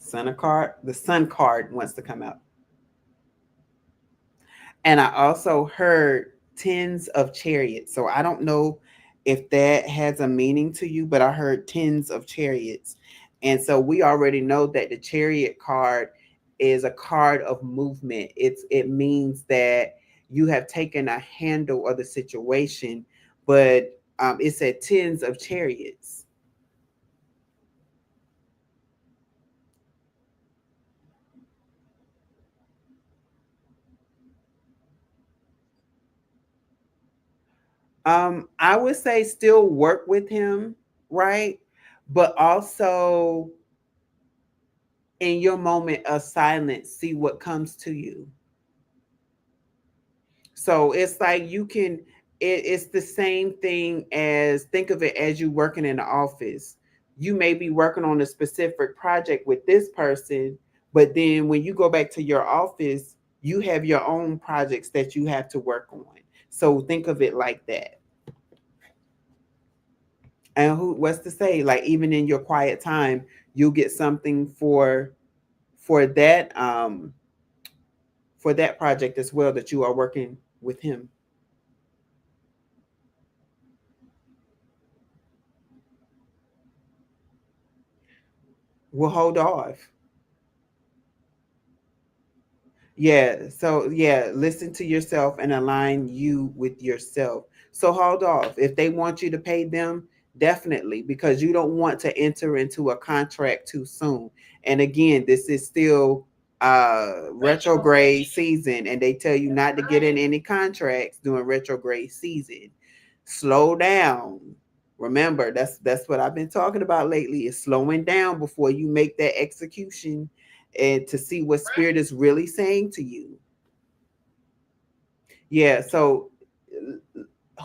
The sun card wants to come out. And I also heard tens of chariots. So I don't know if that has a meaning to you, but I heard tens of chariots. And so we already know that the chariot card is a card of movement. It means that you have taken a handle of the situation, but it said tens of chariots. I would say still work with him, right? But also in your moment of silence, see what comes to you. So it's like you can, it's the same thing as think of it as you working in the office. You may be working on a specific project with this person, but then when you go back to your office, you have your own projects that you have to work on. So think of it like that. And what's to say? Like even in your quiet time, you'll get something for that for that project as well that you are working with him. We'll hold off. Yeah. So yeah, listen to yourself and align you with yourself. So hold off. If they want you to pay them, definitely, because you don't want to enter into a contract too soon. And again, this is still retrograde season, and they tell you not to get in any contracts during retrograde season. Slow down. Remember, that's what I've been talking about lately is slowing down before you make that execution and to see what spirit is really saying to you. Yeah, so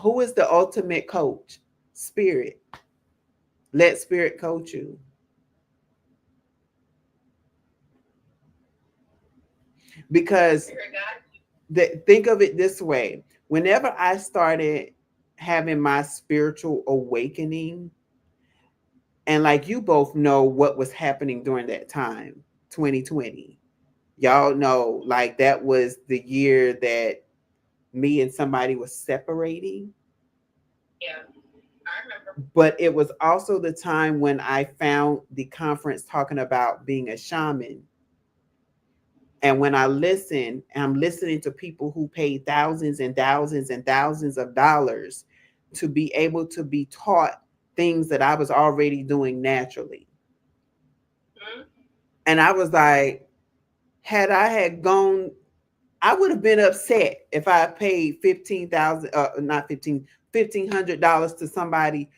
who is the ultimate coach? Spirit. Let spirit coach you. Because think of it this way. Whenever I started having my spiritual awakening, and like you both know what was happening during that time, 2020. Y'all know like that was the year that me and somebody was separating. Yeah, I remember. But it was also the time when I found the conference talking about being a shaman. And when I listen, I'm listening to people who paid thousands and thousands and thousands of dollars to be able to be taught things that I was already doing naturally. Mm-hmm. And I was like, had I had gone, I would have been upset if I paid 15,000, not 15, $1,500 to somebody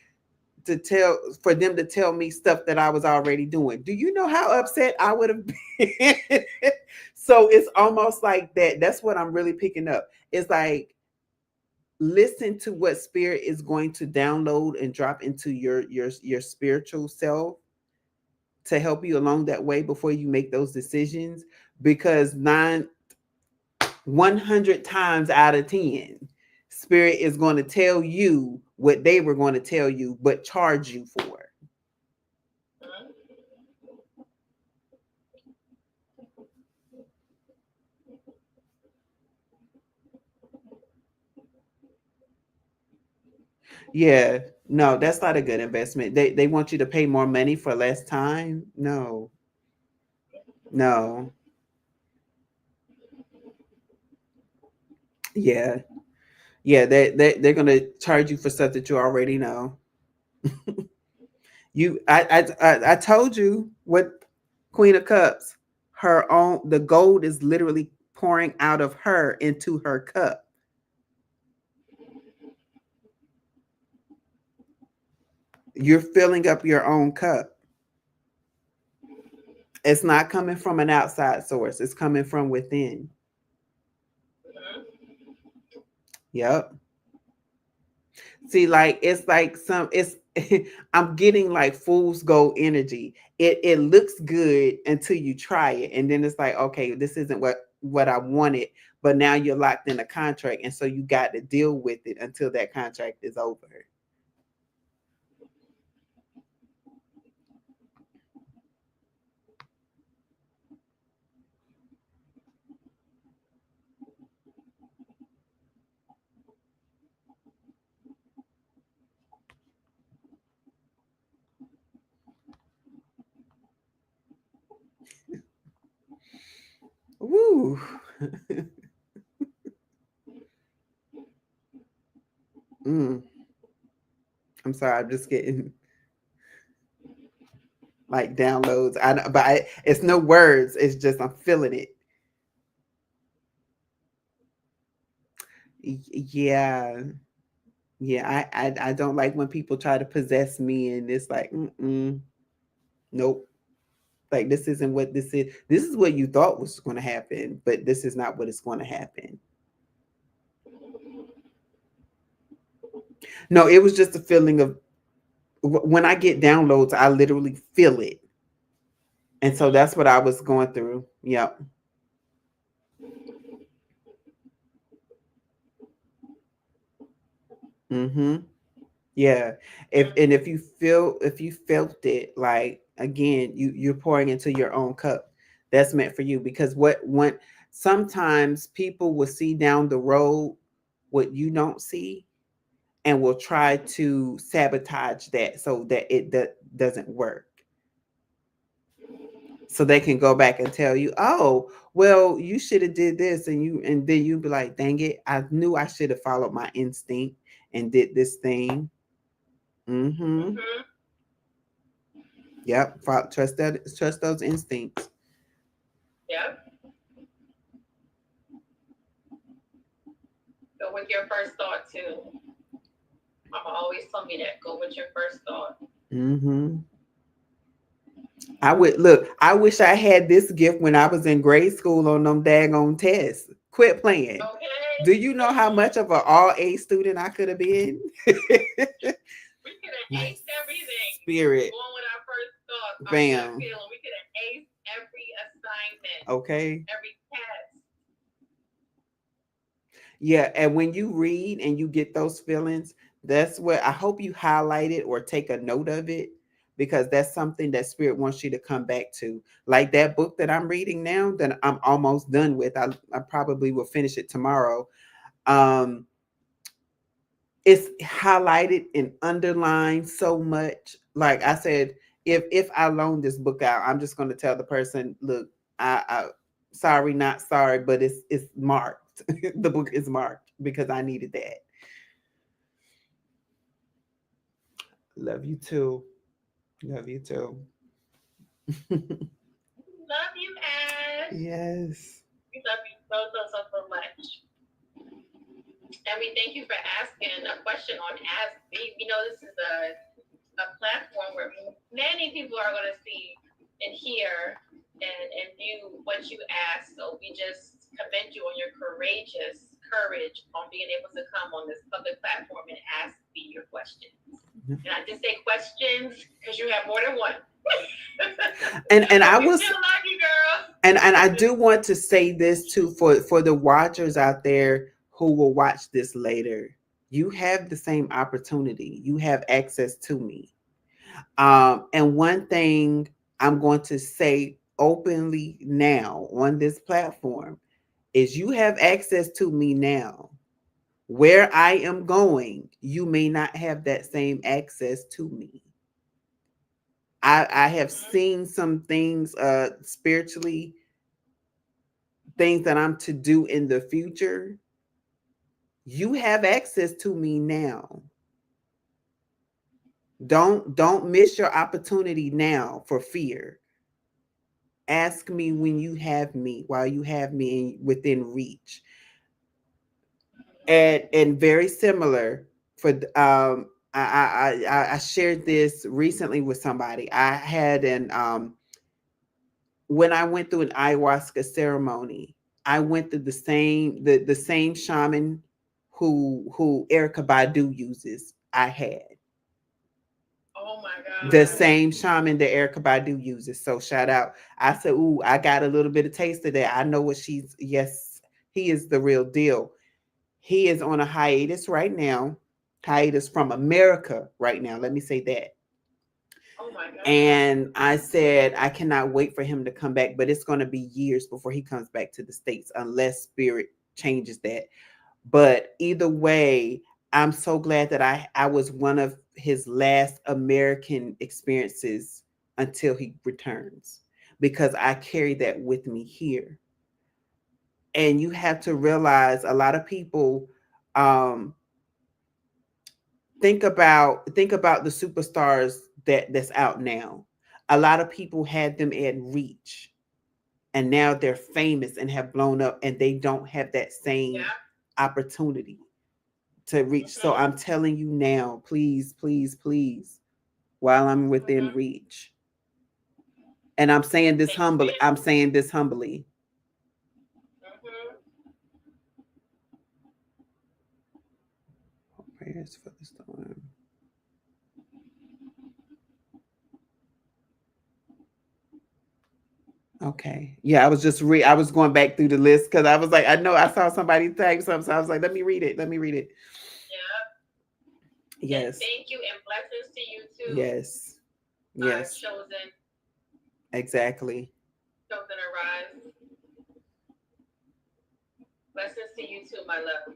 to tell for them to tell me stuff that I was already doing. Do you know how upset I would have been? So it's almost like that. That's what I'm really picking up. It's like listen to what spirit is going to download and drop into your spiritual self to help you along that way before you make those decisions because 100 times out of 10 Spirit is going to tell you what they were going to tell you, but charge you for it. Yeah, no, that's not a good investment. They want you to pay more money for less time. No, no. Yeah, yeah. They're gonna charge you for stuff that you already know. I told you what Queen of Cups. Her own the gold is literally pouring out of her into her cup. You're filling up your own cup. It's not coming from an outside source. It's coming from within. Yep. See, like it's like some it's I'm getting like fool's gold energy. It looks good until you try it, and then it's like, okay, this isn't what I wanted, but now you're locked in a contract, and so you got to deal with it until that contract is over. Woo. mm. I'm sorry, I'm just getting like downloads. It's no words. It's just I'm feeling it. Yeah, yeah. I don't like when people try to possess me, and it's like, nope. Like this isn't what this is. This is what you thought was going to happen, but this is not what is going to happen. No, it was just a feeling of when I get downloads, I literally feel it, and so that's what I was going through. Yep. Mm-hmm. Yeah. If you felt it, like again, you're pouring into your own cup. That's meant for you because what sometimes people will see down the road what you don't see and will try to sabotage that so that doesn't work. So they can go back and tell you, oh, well, you should have did this, and then you be like, dang it, I knew I should have followed my instinct and did this thing. Mm-hmm. Yep. Trust those instincts. Yep. Go with your first thought too. Mama always told me that. Go with your first thought. Mm-hmm. I would look. I wish I had this gift when I was in grade school on them daggone tests. Quit playing. Okay. Do you know how much of an all A student I could have been? We could have aced everything. Spirit. Going with our first thought. Bam. We could have aced every assignment. Okay. Every test. Yeah, and when you read and you get those feelings, that's what I hope you highlight it or take a note of it because that's something that spirit wants you to come back to. Like that book that I'm reading now that I'm almost done with. I probably will finish it tomorrow. Um it's highlighted and underlined so much. Like I said, if I loan this book out, I'm just going to tell the person, look, I sorry, not sorry, but it's marked. The book is marked because I needed that. Love you too. Love you too. Love you, Ash. Yes. We love you so much. And we thank you for asking a question on Ask Me. We know this is a platform where many people are going to see and hear and view what you ask. So we just commend you on your courage on being able to come on this public platform and ask me your questions. And I just say questions because you have more than one. and I was still love you, girl. And I do want to say this too for the watchers out there who will watch this later, you have the same opportunity. You have access to me. And one thing I'm going to say openly now on this platform is you have access to me now. Where I am going, you may not have that same access to me. I have Mhm. seen some things spiritually, things that I'm to do in the future. You have access to me now. Don't miss your opportunity now for fear. Ask me when you have me, while you have me within reach. And very similar for I shared this recently with somebody. I had an when I went through an ayahuasca ceremony, I went through the same shaman who Erica Badu uses. I had Oh my the gosh. same shaman that Erica Badu uses. So shout out. I said, "Ooh, I got a little bit of taste of that. I know what she's." Yes, he is the real deal. He is on a hiatus right now. Hiatus from America right now. Let me say that. Oh my gosh. And I said, I cannot wait for him to come back, but it's going to be years before he comes back to the States unless spirit changes that. But either way, I'm so glad that I was one of his last American experiences until he returns, because I carry that with me here. And you have to realize a lot of people um, think about the superstars that's out now. A lot of people had them at reach, and now they're famous and have blown up, and they don't have that same Yeah. opportunity to reach. So Mhm. I'm telling you now, please, please, please, while I'm within Mhm. reach. And I'm saying this Take humbly. advantage. I'm saying this humbly. Mhm. Prayers for the storm. Okay. Yeah, I was just I was going back through the list because I was like, I know I saw somebody type something. So I was like, let me read it. Let me read it. Yeah. And Yes. thank you and blessings to you too. Yes. Yes. Chosen, Exactly. chosen arise. Blessings to you too, my love.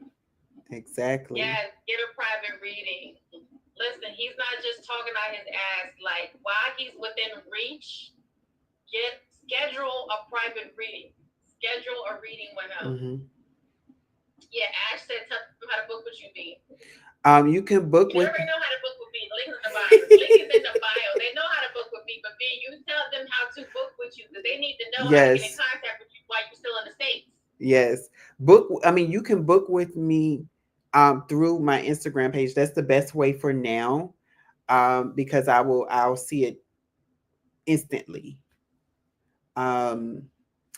Exactly. Yes, get a private reading. Listen, he's not just talking out his ass. Like while he's within reach, get schedule a private reading. Schedule a reading with him. Hmm. Yeah, Ash said tell him how to book with you, B. You can book They with. already know how to book with me. The link is in the bio. The link is in the bio. They know how to book with me, but B, you tell them how to book with you because they need to know how to get in Yes. contact with you while you're still in the States. Yes. Book. I mean, you can book with me through my Instagram page. That's the best way for now, because I'll see it instantly, um,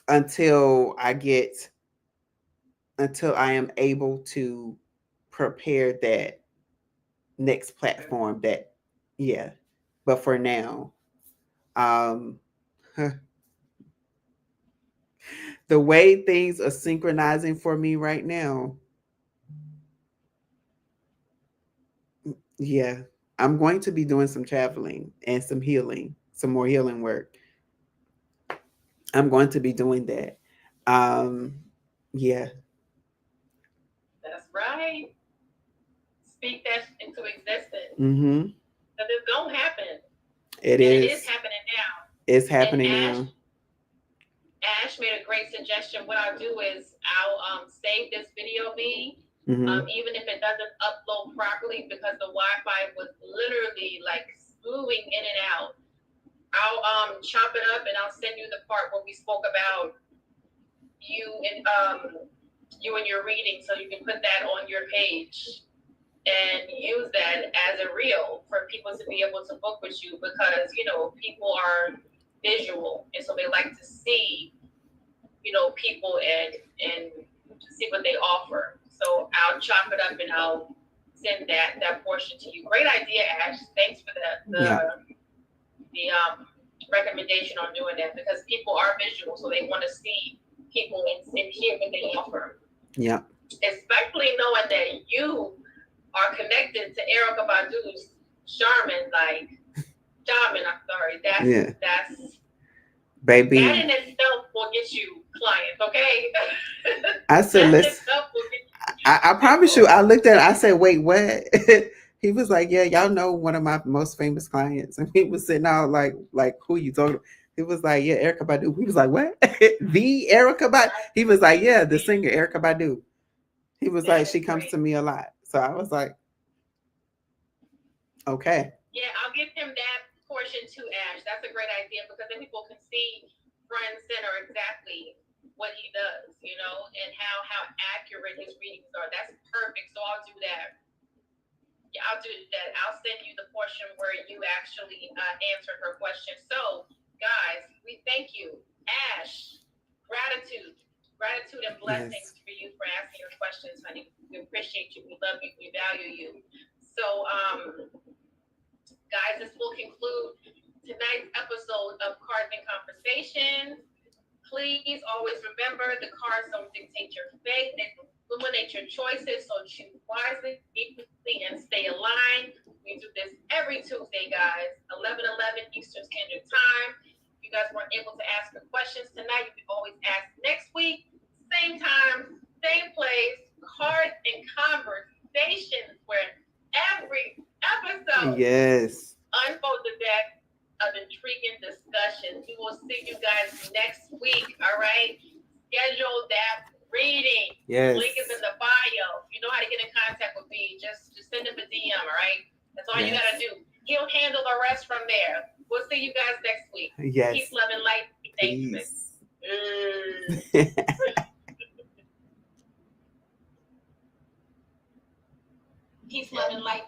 until I am able to prepare that next platform. That yeah. But for now, um, the way things are synchronizing for me right now, yeah, I'm going to be doing some traveling and some healing, some more healing work. I'm going to be doing that. Um, yeah. That's right. Speak that into existence. Mm-hmm. Because it's gonna happen. It And it is is. happening now. It's And happening now. Ash made a great suggestion. What I'll do is I'll save this video B, Mm-hmm. even if it doesn't upload properly because the Wi-Fi was literally like moving in and out. I'll chop it up and I'll send you the part where we spoke about you and you and your reading, so you can put that on your page and use that as a reel for people to be able to book with you because people are visual and so they like to see people and see what they offer. So I'll chop it up and I'll send that portion to you. Great idea, Ash. Thanks for Yeah. the recommendation on doing that because people are visual, so they want to see people and hear what they offer. Yeah. especially knowing that you are connected to Erica Badu's Charmin, like Charmin. I'm sorry. Yeah, That baby. in itself will get you clients, okay? I said, That in listen. itself will get I you promise you, people. I looked at it, I said, wait, what? He was like, yeah, y'all know one of my most famous clients. And he was sitting out like who you talking about? He was like, yeah, Erica Badu. He was like, what? The Erica Badu? He was like, yeah, the singer Erica Badu. He was like, That she is comes to great. me a lot. So I was like, okay. Yeah, I'll give him that portion too, Ash. That's a great idea because then people can see front and center exactly what he does, and how accurate his readings are. That's perfect. So I'll do that. Yeah, I'll do that. I'll send you the portion where you actually answered her question. So, guys, we thank you, Ash. Gratitude, gratitude, and Yes. blessings for you for asking your questions, honey. We appreciate you. We love you. We value you. So, guys, this will conclude tonight's episode of Cards and Conversations. Please always remember the cards don't dictate your fate, they illuminate your choices. So choose wisely, deeply, and stay aligned. We do this every Tuesday, guys, 11:11 Eastern Standard Time. If you guys weren't able to ask your questions tonight, you can always ask next week, same time, same place. Cards and Conversations, where every episode Yes. unfold the deck of intriguing discussions. We will see you guys next week. All right. Schedule that reading. Link is in Yes. the bio. You know how to get in contact with me. Just send him a DM. All right. That's all you gotta Yes. do. He'll handle the rest from there. We'll see you guys next week. Peace, Yes. love, and light. Be dangerous. Peace. Mm. Peace, love, and light.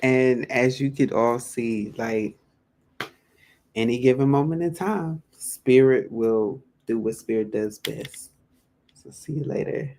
And as you could all see, like any given moment in time, spirit will do what spirit does best. So see you later.